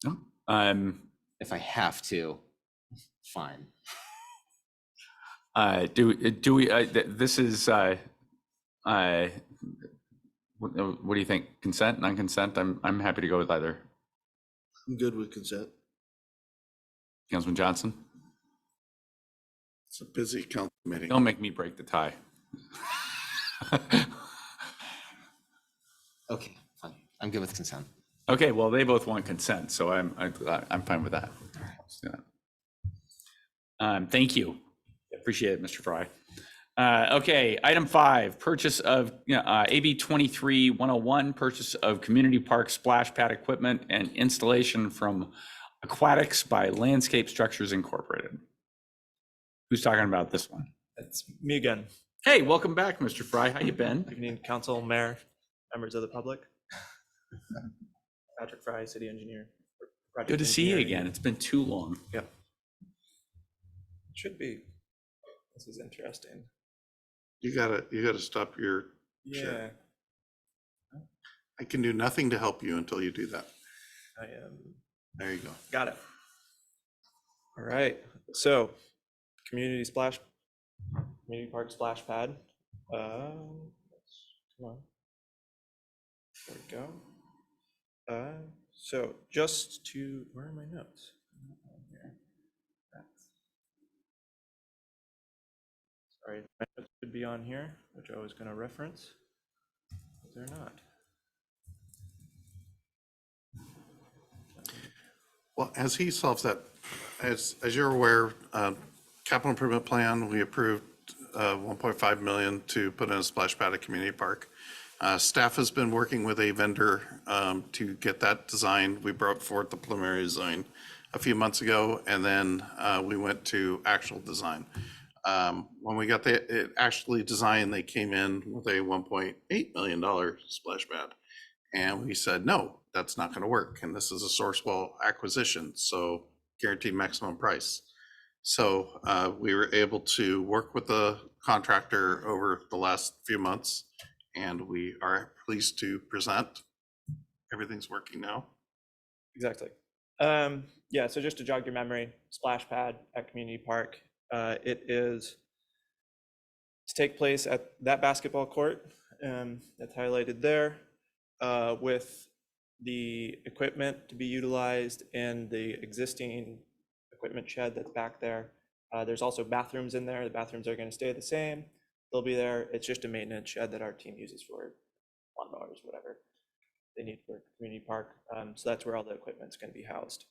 No. If I have to, fine. Do we? This is. What do you think? Consent, non-consent? I'm happy to go with either. I'm good with consent. Councilman Johnson, It's a busy council meeting. don't make me break the tie. Okay, fine. I'm good with consent. Okay, well, they both want consent, so I'm fine with that. Let's do that. Thank you. Appreciate it, Mr. Fry. Okay, item 5, purchase of AB 23-101, purchase of community park splash pad equipment and installation from Aquatics by Landscape Structures Incorporated. Who's talking about this one? That's me again. Hey, welcome back, Mr. Fry. How you been? Evening, council, mayor, members of the public. Patrick Fry, city engineer. project Good to see you engineering. again. It's been too long. Yep. Should be. This is interesting. You gotta stop your, Yeah, Sure. I can do nothing to help you until you do that. I am. There you go. Got it. All right, so community park splash pad. Come on. There we go. So just to, where are my notes? Here. Sorry, my notes should be on here, which I was going to reference. But they're not. Well, as he solves that, as you're aware, capital improvement plan, we approved 1.5 million to put in a splash pad at Community Park. Staff has been working with a vendor to get that designed. We brought forward the preliminary design a few months ago, and then we went to actual design. When we got it actually designed, they came in with a $1.8 million splash pad. And we said, no, that's not going to work. And this is a Sourcewell acquisition, so guaranteed maximum price. So we were able to work with the contractor over the last few months, and we are pleased to present. Everything's working now. Exactly. Yeah, so just to jog your memory, splash pad at Community Park. It is to take place at that basketball court that's highlighted there, with the equipment to be utilized in the existing equipment shed that's back there. There's also bathrooms in there. The bathrooms are going to stay the same. They'll be there. It's just a maintenance shed that our team uses for lawnmowers, whatever they need for Community Park. So that's where all the equipment's going to be housed.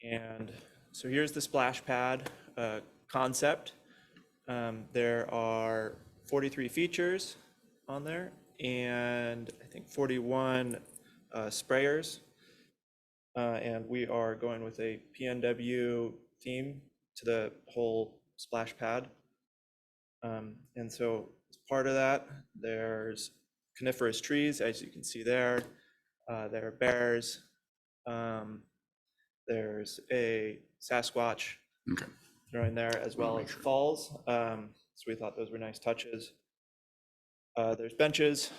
And so here's the splash pad concept. There are 43 features on there, and I think 41 sprayers. And we are going with a PNW theme to the whole splash pad. And so as part of that, there's coniferous trees, as you can see there. There are bears. There's a Sasquatch Okay. thrown there, as well as falls. So we thought those were nice touches. There's benches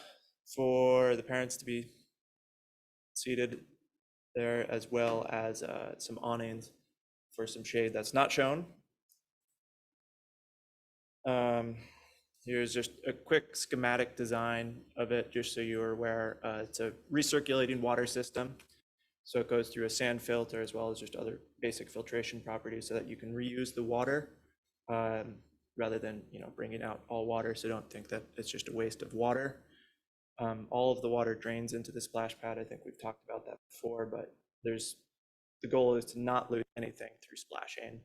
for the parents to be seated there, as well as some awnings for some shade that's not shown. Here's just a quick schematic design of it, just so you're aware. It's a recirculating water system. So it goes through a sand filter as well as just other basic filtration properties so that you can reuse the water rather than, bringing out all water. So don't think that it's just a waste of water. All of the water drains into the splash pad. I think we've talked about that before, but the goal is to not lose anything through splashing.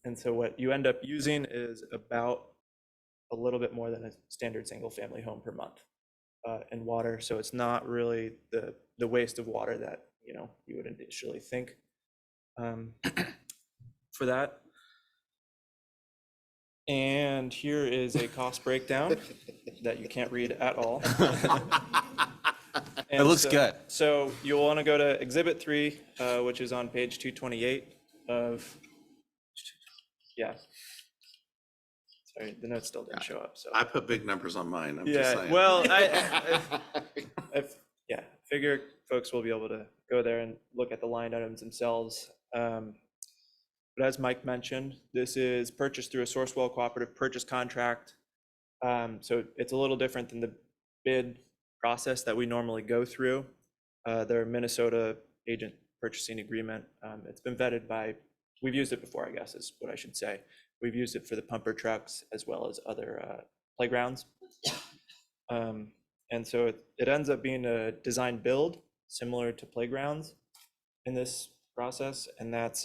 And so what you end up using is about a little bit more than a standard single family home per month in water. So it's not really the waste of water that, you would initially think for that. And here is a cost breakdown that you can't read at all. It looks good. So you'll want to go to Exhibit 3, which is on page 228 of, yeah. Sorry, the notes still didn't show up, so. I put big numbers on mine. I'm just Yeah, saying. well, yeah, figure folks will be able to go there and look at the line items themselves. But as Mike mentioned, this is purchased through a Sourcewell cooperative purchase contract. So it's a little different than the bid process that we normally go through. Their Minnesota agent purchasing agreement. It's been vetted by, we've used it before, I guess is what I should say. We've used it for the pumper trucks as well as other playgrounds. And so it ends up being a design build similar to playgrounds in this process. And that's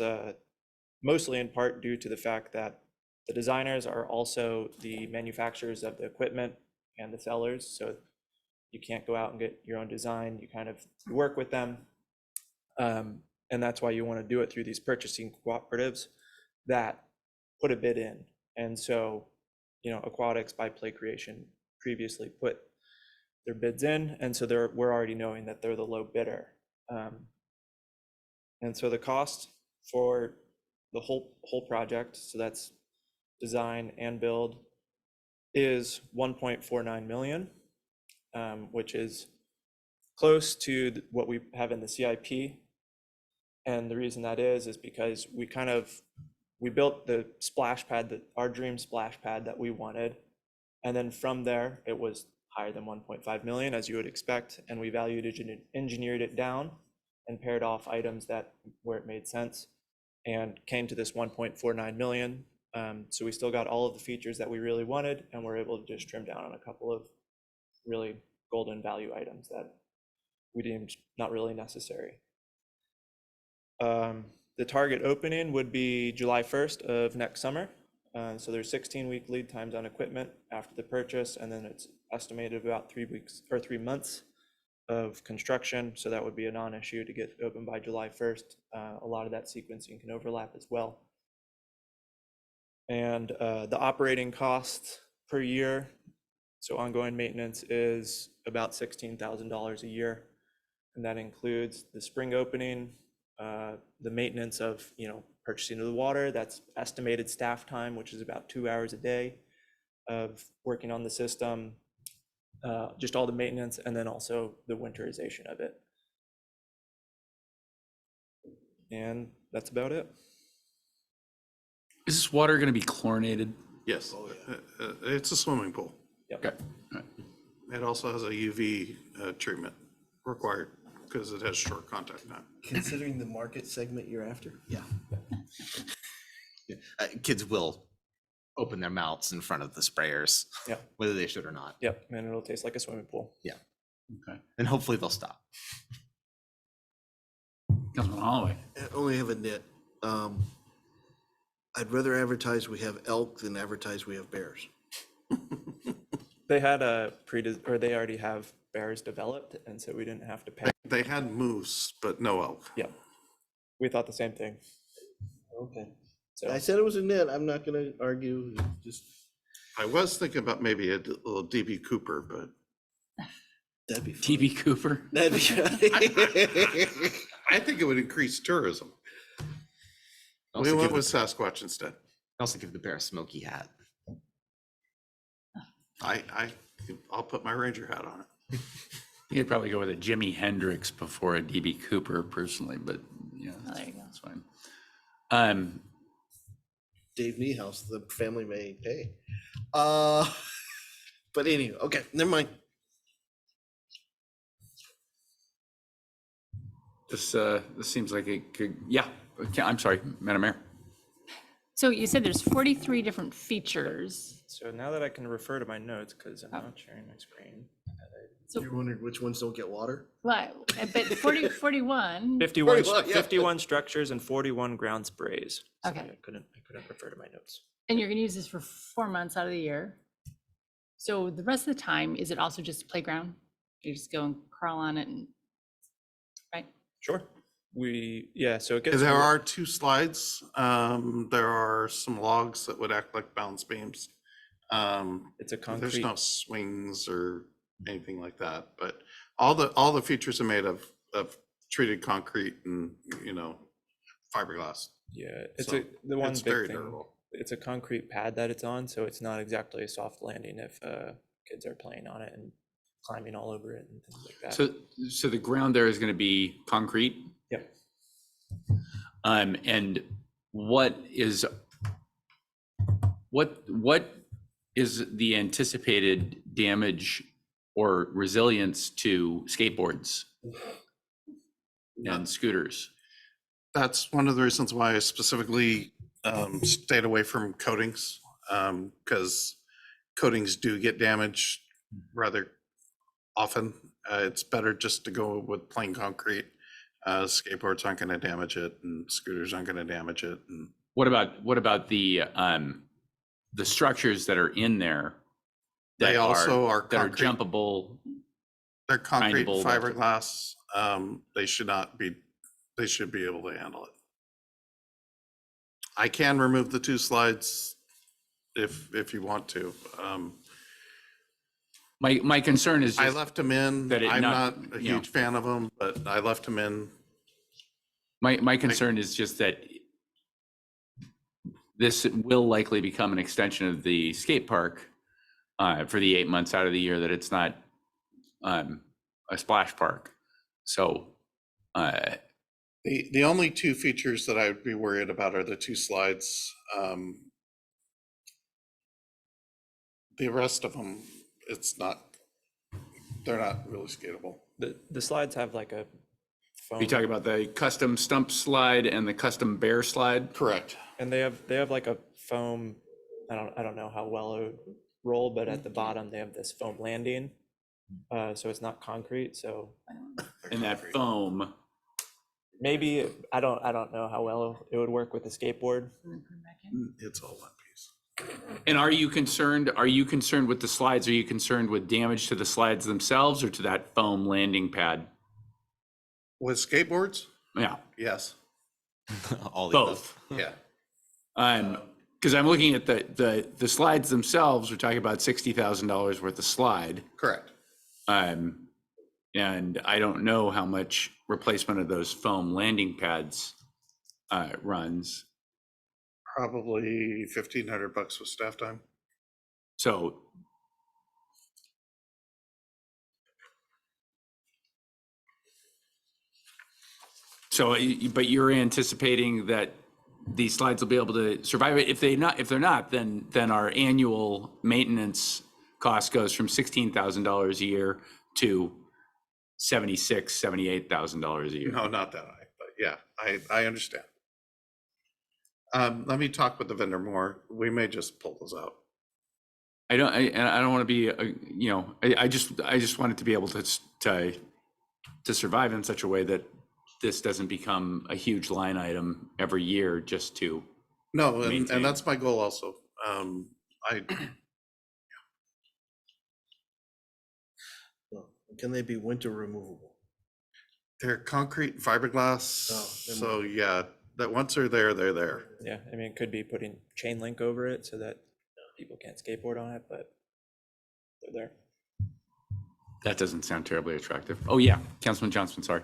mostly in part due to the fact that the designers are also the manufacturers of the equipment and the sellers. So you can't go out and get your own design. You kind of work with them And that's why you want to do it through these purchasing cooperatives that put a bid in. And so, Aquatics by Play Creation previously put their bids in, and so we're already knowing that they're the low bidder. And so the cost for the whole project, so that's design and build, is 1.49 million, which is close to what we have in the CIP. And the reason that is because we built the splash pad, our dream splash pad that we wanted. And then from there, it was higher than 1.5 million, as you would expect. And we engineered it down and paired off items where it made sense and came to this 1.49 million. So we still got all of the features that we really wanted, and we're able to just trim down on a couple of really golden value items that we deemed not really necessary. The target opening would be July 1st of next summer. So there's 16-week lead times on equipment after the purchase, and then it's estimated about 3 weeks or 3 months of construction. So that would be a non-issue to get open by July 1st. A lot of that sequencing can overlap as well. And the operating cost per year, so ongoing maintenance, is about $16,000 a year. And that includes the spring opening, the maintenance of, purchasing of the water, that's estimated staff time, which is about 2 hours a day of working on the system, just all the maintenance, and then also the winterization of it. And that's about it. Is this water going to be chlorinated? Yes, it's a swimming pool. Yep. Okay. All right. It also has a UV treatment required because it has short contact time. Considering the market segment you're after? Yeah. Kids will open their mouths in front of the sprayers, Yeah. whether they should or not. Yep, and it'll taste like a swimming pool. Okay. And hopefully they'll stop. Councilman Holloway. I only have a nit. I'd rather advertise we have elk than advertise we have bears. They had they already have bears developed, and so we didn't have to pay. They had moose, but no elk. Yeah, we thought the same thing. Okay. So I said it was a nit. I'm not gonna argue, just, I was thinking about maybe a little DB Cooper, but that'd be fun. TB Cooper. That'd be. I think it would increase tourism. Also We went give with Sasquatch instead. Also give the bear a smoky hat. I'll put my ranger hat on it. You'd probably go with a Jimi Hendrix before a DB Cooper personally, but yeah, Oh, there you go. that's fine. Dave Niehaus, the family may pay. But anyway, okay, never mind. This seems like it could, yeah, okay, I'm sorry, Madam Mayor. So you said there's 43 different features. So now that I can refer to my notes, because I'm not sharing my screen. So You're wondering which ones don't get water? what, but 41, 51, 41, yeah. 51 structures and 41 ground sprays. So Okay. I couldn't refer to my notes. and you're gonna use this for 4 months out of the year. So the rest of the time, is it also just a playground? You just go and crawl on it and, right? Sure. So it gets. There are 2 slides. There are some logs that would act like balance beams. It's a There's concrete. no swings or anything like that, but all the features are made of treated concrete and, fiberglass. Yeah, it's So the one it's big very thing. durable. It's a concrete pad that it's on, so it's not exactly a soft landing if kids are playing on it and climbing all over it and things like that. So the ground there is going to be concrete? Yep. And what is the anticipated damage or resilience to skateboards and scooters? That's one of the reasons why I specifically stayed away from coatings, because coatings do get damaged rather often. It's better just to go with plain concrete. Skateboards aren't going to damage it, and scooters aren't going to damage it. And What about the structures that are in there? They also are that are concrete. jumpable. they're concrete Grindable, fiberglass. They should not be they should be able to handle it. I can remove the 2 slides if you want to. My concern is I just, left them in. that it I'm not- not a you know. huge fan of them, but I left them in. my concern is just that this will likely become an extension of the skate park for the 8 months out of the year that it's not a splash park. So The only 2 features that I would be worried about are the 2 slides. The rest of them, they're not really skatable. The slides have like a foam. you talk about the custom stump slide and the custom bear slide. Correct. And they have like a foam, I don't know how well it would roll, but at the bottom they have this foam landing. So it's not concrete, so And that foam, maybe, I don't know how well it would work with a skateboard. It's all one piece. and are you concerned with the slides? Are you concerned with damage to the slides themselves or to that foam landing pad? With skateboards? Yeah, Yes. All the above. both. Yeah. Because I'm looking at the slides themselves, we're talking about $60,000 worth of slide. Correct. And I don't know how much replacement of those foam landing pads runs. Probably $1,500 with staff time. So but you're anticipating that these slides will be able to survive it. If they're not, then our annual maintenance cost goes from $16,000 a year to $78,000 a year. No, not that high, but yeah, I understand. Let me talk with the vendor more. We may just pull those out. I don't want to be, I just want it to be able to survive in such a way that this doesn't become a huge line item every year just to. No, Maintain. and that's my goal also. Can they be winter removable? They're concrete and fiberglass, Oh, so yeah, that once they're there, they're there. Yeah, I mean, it could be putting chain link over it so that people can't skateboard on it, but they're there. That doesn't sound terribly attractive. Oh, yeah, Councilman Johnson, sorry.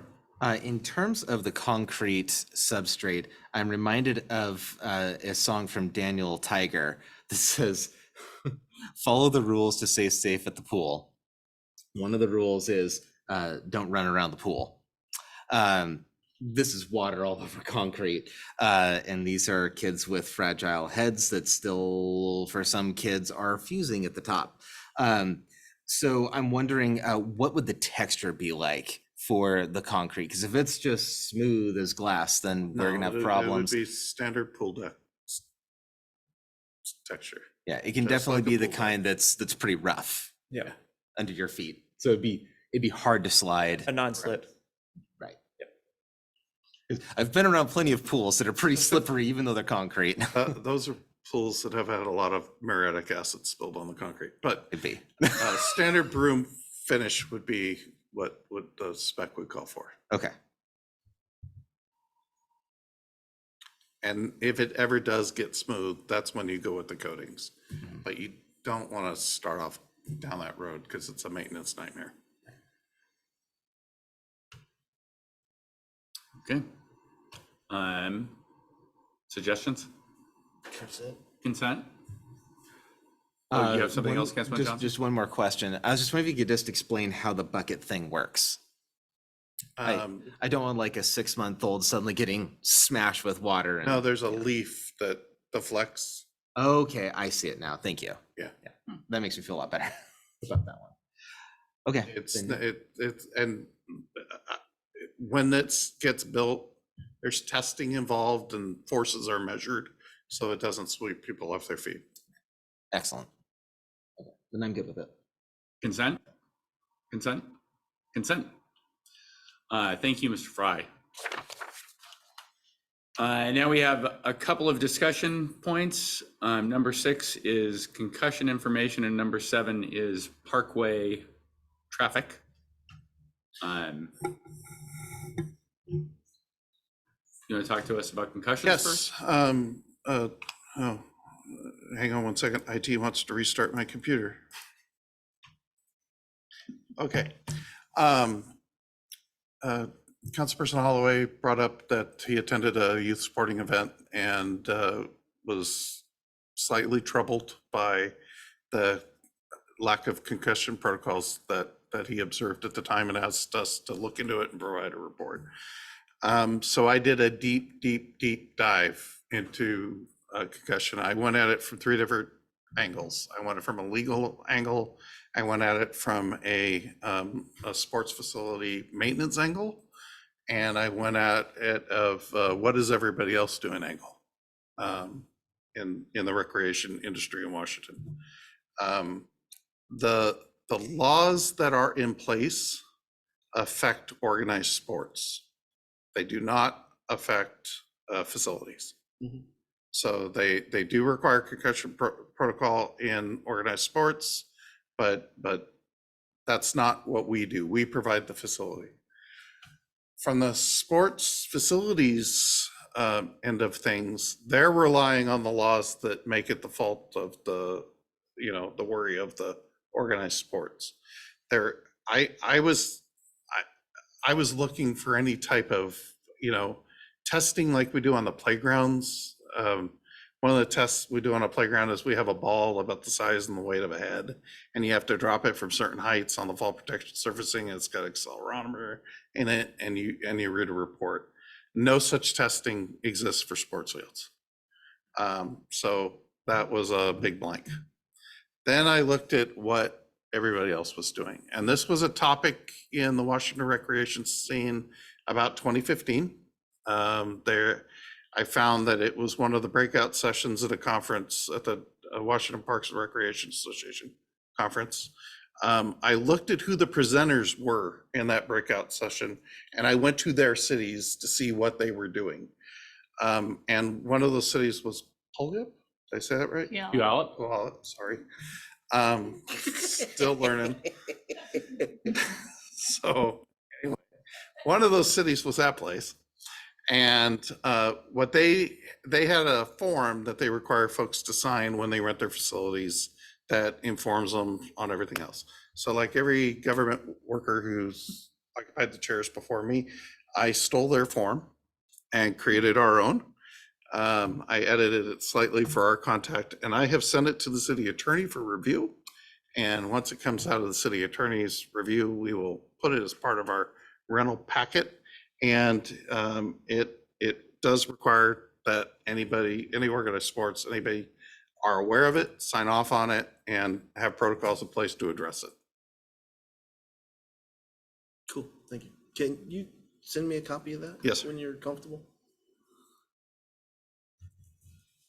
In terms of the concrete substrate, I'm reminded of a song from Daniel Tiger that says, follow the rules to stay safe at the pool. One of the rules is don't run around the pool. This is water all over concrete. And these are kids with fragile heads that still, for some kids, are fusing at the top. So I'm wondering, what would the texture be like for the concrete? Because if it's just smooth as glass, then we're gonna No, have it problems. would be standard pool deck texture. Yeah, it can just definitely like a be the pool deck. kind that's pretty rough Yeah, under your feet. So it'd be hard to slide. a non-slip. Right. I've been around plenty of pools that are pretty slippery, even though they're concrete. Those are pools that have had a lot of muriatic acid spilled on the concrete, but It'd be. standard broom finish would be what the spec would call for. Okay. And if it ever does get smooth, that's when you go with the coatings. Mm-hmm. But you don't want to start off down that road because it's a maintenance nightmare. Okay. Suggestions? That's it. Consent? Oh, you have something else, Councilman Johnson? Just one more question. I was just wondering if you could just explain how the bucket thing works. I don't want like a 6-month-old suddenly getting smashed with water. No, there's a leaf that deflects. Okay, I see it now. Thank you. Yeah. That makes me feel a lot better about that one. Okay. It's, then- and when this gets built, there's testing involved and forces are measured, so it doesn't sweep people off their feet. Excellent. Okay, then I'm good with it. Consent? Consent? Consent? Thank you, Mr. Fry. Now we have a couple of discussion points. Number 6 is concussion information and number 7 is parkway traffic. You want to talk to us about concussions first? Yes, hang on one second. IT wants to restart my computer. Okay. Councilperson Holloway brought up that he attended a youth sporting event and was slightly troubled by the lack of concussion protocols that he observed at the time, and asked us to look into it and provide a report. So I did a deep dive into concussion. I went at it from 3 different angles. I went from a legal angle. I went at it from a sports facility maintenance angle. And I went at it of what is everybody else doing angle in the recreation industry in Washington. The laws that are in place affect organized sports. They do not affect facilities. Mhm. So they do require concussion protocol in organized sports, but that's not what we do. We provide the facility. From the sports facilities end of things, they're relying on the laws that make it the fault of the worry of the organized sports. I was looking for any type of testing like we do on the playgrounds. One of the tests we do on a playground is we have a ball about the size and the weight of a head, and you have to drop it from certain heights on the fall protection surfacing. It's got accelerometer in it, and you read a report. No such testing exists for sports fields. So that was a big blank. Then I looked at what everybody else was doing, and this was a topic in the Washington recreation scene about 2015. I found that it was one of the breakout sessions at a conference at the Washington Parks and Recreation Association conference. I looked at who the presenters were in that breakout session, and I went to their cities to see what they were doing. And one of those cities was Puyallup. Did I say that right? Yeah. Puyallup, sorry. Still learning. So anyway, one of those cities was that place. And what they had a form that they require folks to sign when they rent their facilities that informs them on everything else. So like every government worker who's occupied the chairs before me, I stole their form and created our own. I edited it slightly for our contact, and I have sent it to the city attorney for review. And once it comes out of the city attorney's review, we will put it as part of our rental packet. And it does require that any organized sports, anybody are aware of it, sign off on it, and have protocols in place to address it. Cool, thank you. Can you send me a copy of that? Yes, sir. When you're comfortable?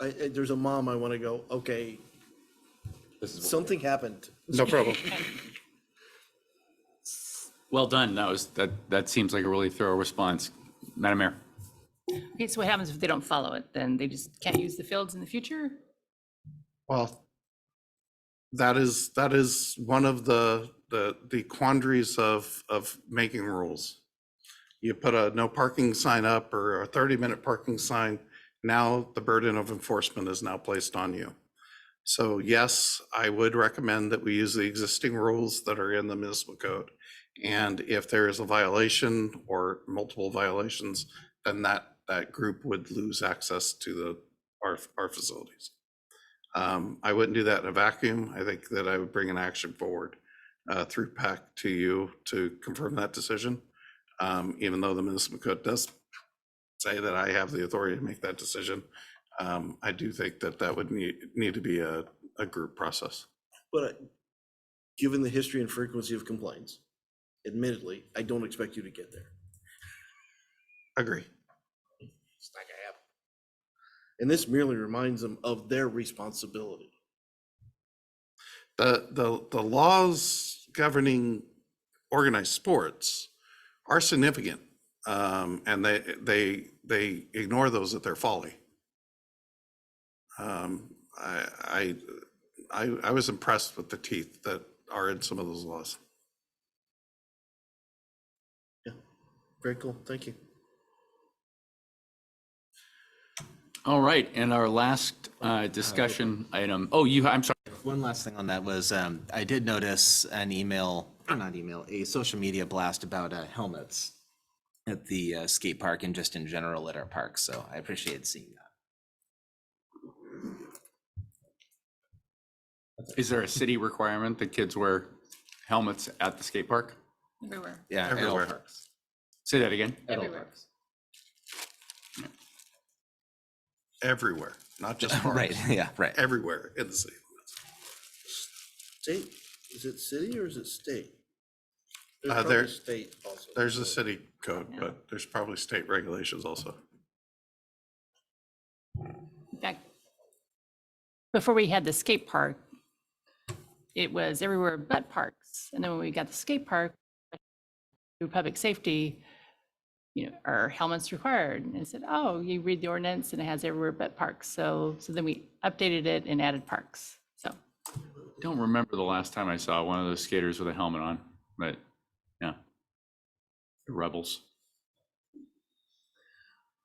There's a mom I want to go, okay, something happened. No problem. Well done. That seems like a really thorough response. Madam Mayor. Okay, so what happens if they don't follow it? Then they just can't use the fields in the future? Well, that is one of the quandaries of making rules. You put a no parking sign up or a 30-minute parking sign, now the burden of enforcement is now placed on you. So yes, I would recommend that we use the existing rules that are in the municipal code. And if there is a violation or multiple violations, then that group would lose access to our facilities. I wouldn't do that in a vacuum. I think that I would bring an action forward through PAC to you to confirm that decision. Even though the municipal code does say that I have the authority to make that decision, I do think that would need to be a group process. But given the history and frequency of complaints, admittedly, I don't expect you to get there. Agree. It's not gonna happen. And this merely reminds them of their responsibility. The laws governing organized sports are significant, and they ignore those at their folly. I was impressed with the teeth that are in some of those laws. Yeah, very cool. Thank you. All right, and our last discussion item, oh, I'm sorry. One last thing on that was, I did notice an email, or not email, a social media blast about helmets at the skate park and just in general at our parks, so I appreciate seeing that. Is there a city requirement that kids wear helmets at the skate park? Everywhere. Yeah, at all Everywhere. parks. Say that again. At all Everywhere. parks. Everywhere, not just Right, parks. yeah, right. Everywhere in the city. State, is it city or is it state? There's There- probably state also. There's a city code, but there's probably state regulations also. In fact, before we had the skate park, it was everywhere but parks. And then when we got the skate park, through public safety, are helmets required? And I said, oh, you read the ordinance and it has everywhere but parks. So then we updated it and added parks. So Don't remember the last time I saw one of those skaters with a helmet on, but yeah. The rebels.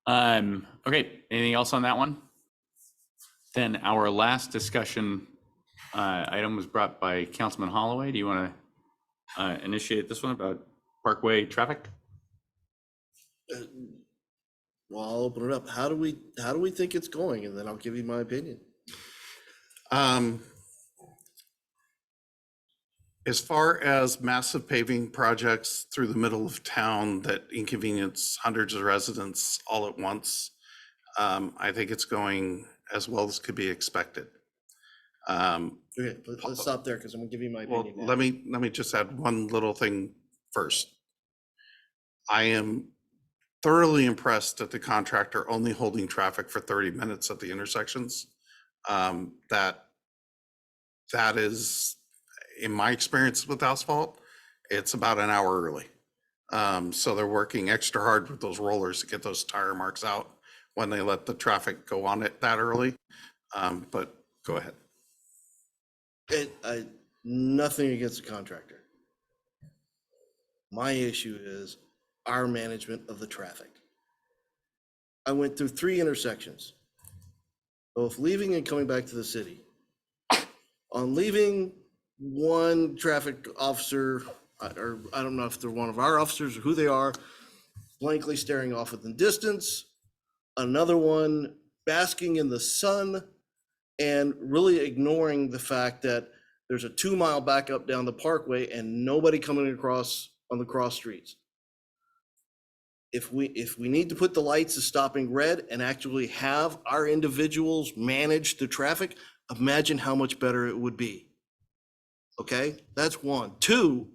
Okay, anything else on that one? Then our last discussion item was brought by Councilman Holloway. Do you want to initiate this one about Parkway traffic? Well, I'll open it up. How do we think it's going? And then I'll give you my opinion. As far as massive paving projects through the middle of town that inconvenience hundreds of residents all at once, I think it's going as well as could be expected. Okay, let's stop there because I'm gonna give you my Well, opinion. now. let me just add one little thing first. I am thoroughly impressed at the contractor only holding traffic for 30 minutes at the intersections. That is, in my experience with asphalt, it's about an hour early. So they're working extra hard with those rollers to get those tire marks out when they let the traffic go on it that early. But go ahead. Nothing against the contractor. My issue is our management of the traffic. I went through 3 intersections, both leaving and coming back to the city. On leaving, one traffic officer, or I don't know if they're one of our officers or who they are, blankly staring off in the distance. Another one basking in the sun and really ignoring the fact that there's a 2-mile backup down the parkway and nobody coming across on the cross streets. If we need to put the lights as stopping red and actually have our individuals manage the traffic, imagine how much better it would be. Okay, that's 1. 2,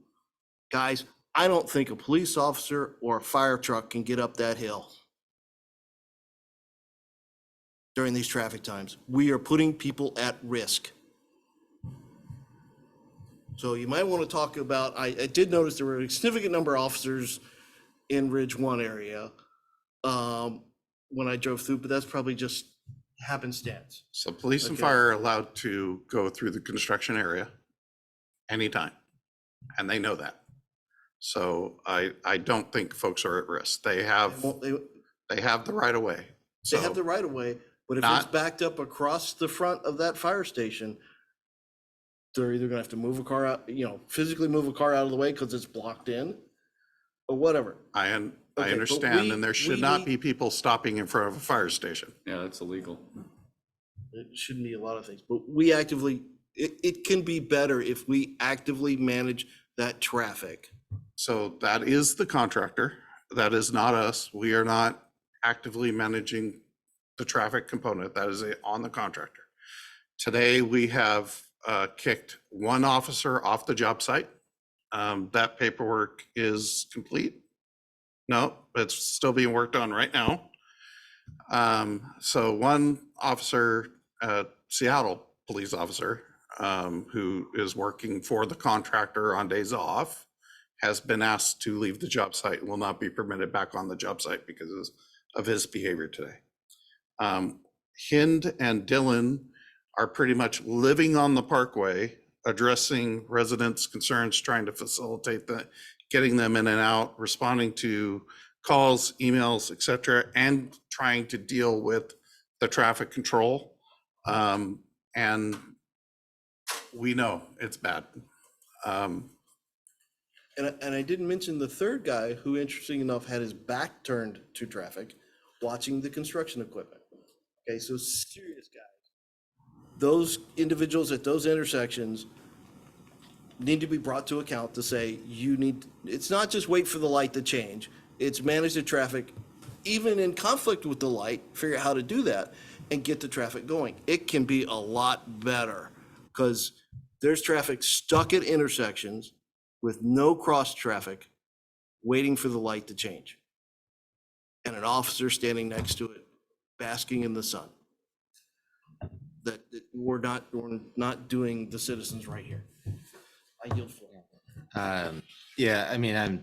guys, I don't think a police officer or a fire truck can get up that hill during these traffic times. We are putting people at risk. So you might want to talk about, I did notice there were a significant number of officers in Ridge 1 area when I drove through, but that's probably just happenstance. So police and Okay. fire are allowed to go through the construction area anytime, and they know that. So I don't think folks are at risk. They have They the right of way. they have So the right of way, but if it's Not- backed up across the front of that fire station, they're either gonna have to move a car out, physically move a car out of the way because it's blocked in, or whatever. I Okay, but understand, and there should we not need- be people stopping in front of a fire station. Yeah, that's illegal. It shouldn't be a lot of things, but we actively, it can be better if we actively manage that traffic. So that is the contractor. That is not us. We are not actively managing the traffic component. That is on the contractor. Today, we have kicked 1 officer off the job site. That paperwork is complete. No, it's still being worked on right now. So 1 officer, Seattle police officer, who is working for the contractor on days off, has been asked to leave the job site and will not be permitted back on the job site because of his behavior today. Hind and Dylan are pretty much living on the parkway, addressing residents' concerns, trying to facilitate getting them in and out, responding to calls, emails, et cetera, and trying to deal with the traffic control. And we know it's bad. And I didn't mention the third guy who, interesting enough, had his back turned to traffic, watching the construction equipment. Okay, so serious guys. Those individuals at those intersections need to be brought to account to say, it's not just wait for the light to change, it's manage the traffic, even in conflict with the light, figure out how to do that and get the traffic going. It can be a lot better because there's traffic stuck at intersections with no cross traffic, waiting for the light to change. And an officer standing next to it, basking in the sun. That we're not doing the citizens right here. I yield for that. Yeah, I mean,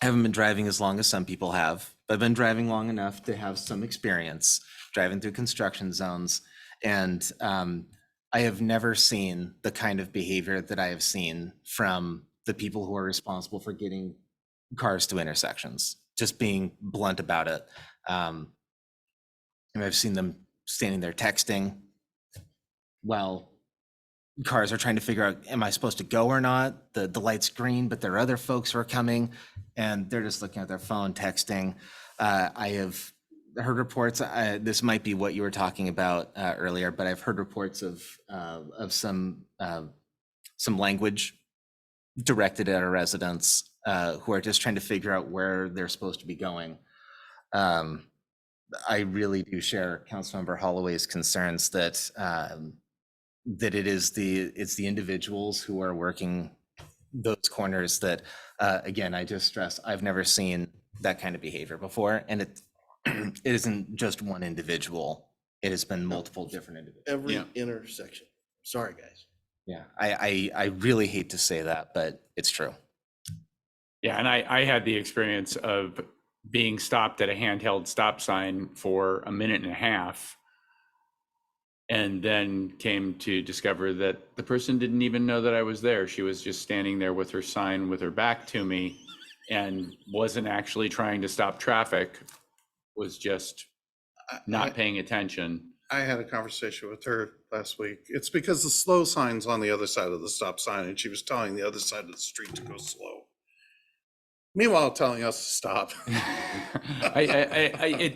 haven't been driving as long as some people have, but I've been driving long enough to have some experience driving through construction zones. And I have never seen the kind of behavior that I have seen from the people who are responsible for getting cars to intersections, just being blunt about it. And I've seen them standing there texting while cars are trying to figure out, am I supposed to go or not? The light's green, but there are other folks who are coming and they're just looking at their phone, texting. I have heard reports, this might be what you were talking about earlier, but I've heard reports of some language directed at our residents who are just trying to figure out where they're supposed to be going. I really do share Councilmember Holloway's concerns that it's the individuals who are working those corners that, again, I just stress, I've never seen that kind of behavior before. And it isn't just one individual. It has been multiple different individuals. Every intersection. Sorry, guys. Yeah, I really hate to say that, but it's true. Yeah, and I had the experience of being stopped at a handheld stop sign for a minute and a half, and then came to discover that the person didn't even know that I was there. She was just standing there with her sign with her back to me and wasn't actually trying to stop traffic, was just not paying attention. I had a conversation with her last week. It's because the slow sign's on the other side of the stop sign, and she was telling the other side of the street to go slow. Meanwhile, telling us to stop. It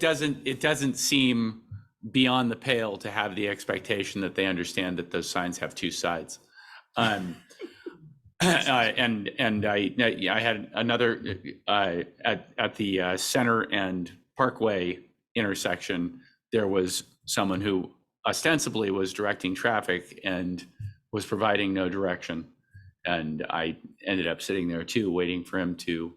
doesn't seem beyond the pale to have the expectation that they understand that those signs have two sides. And I had another at the Center and Parkway intersection. There was someone who ostensibly was directing traffic and was providing no direction, and I ended up sitting there too, waiting for him to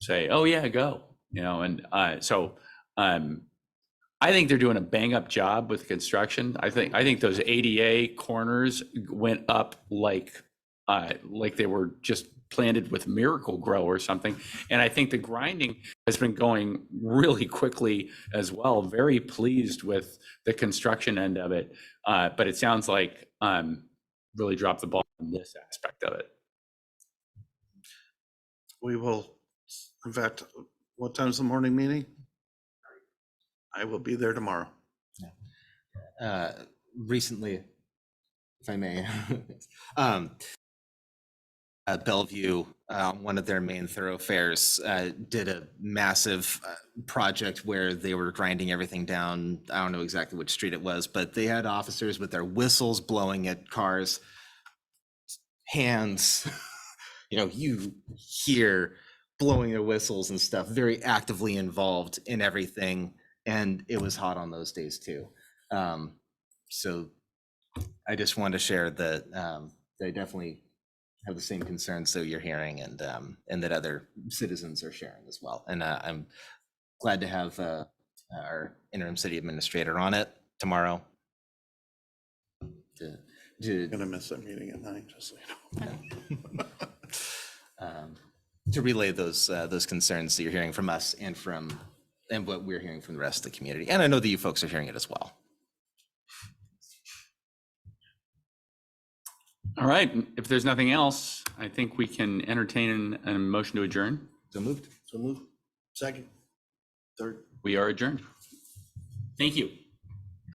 say, "Oh yeah, go," And so I think they're doing a bang up job with construction. I think those ADA corners went up like they were just planted with Miracle-Gro or something. And I think the grinding has been going really quickly as well. Very pleased with the construction end of it. But it sounds like really dropped the ball in this aspect of it. We will, in fact, what time's the morning meeting? I will be there tomorrow. Recently, if I may, Bellevue, one of their main thoroughfares, did a massive project where they were grinding everything down. I don't know exactly which street it was, but they had officers with their whistles blowing at cars, hands, you hear blowing their whistles and stuff, very actively involved in everything. And it was hot on those days too. So I just wanted to share that they definitely have the same concerns that you're hearing, and that other citizens are sharing as well. And I'm glad to have our interim city administrator on it tomorrow. I'm gonna miss that meeting at 9, just so you know. To relay those concerns that you're hearing from us and what we're hearing from the rest of the community. And I know that you folks are hearing it as well. All right, if there's nothing else, I think we can entertain a motion to adjourn. So moved. So move. Second. Third. We are adjourned. Thank you.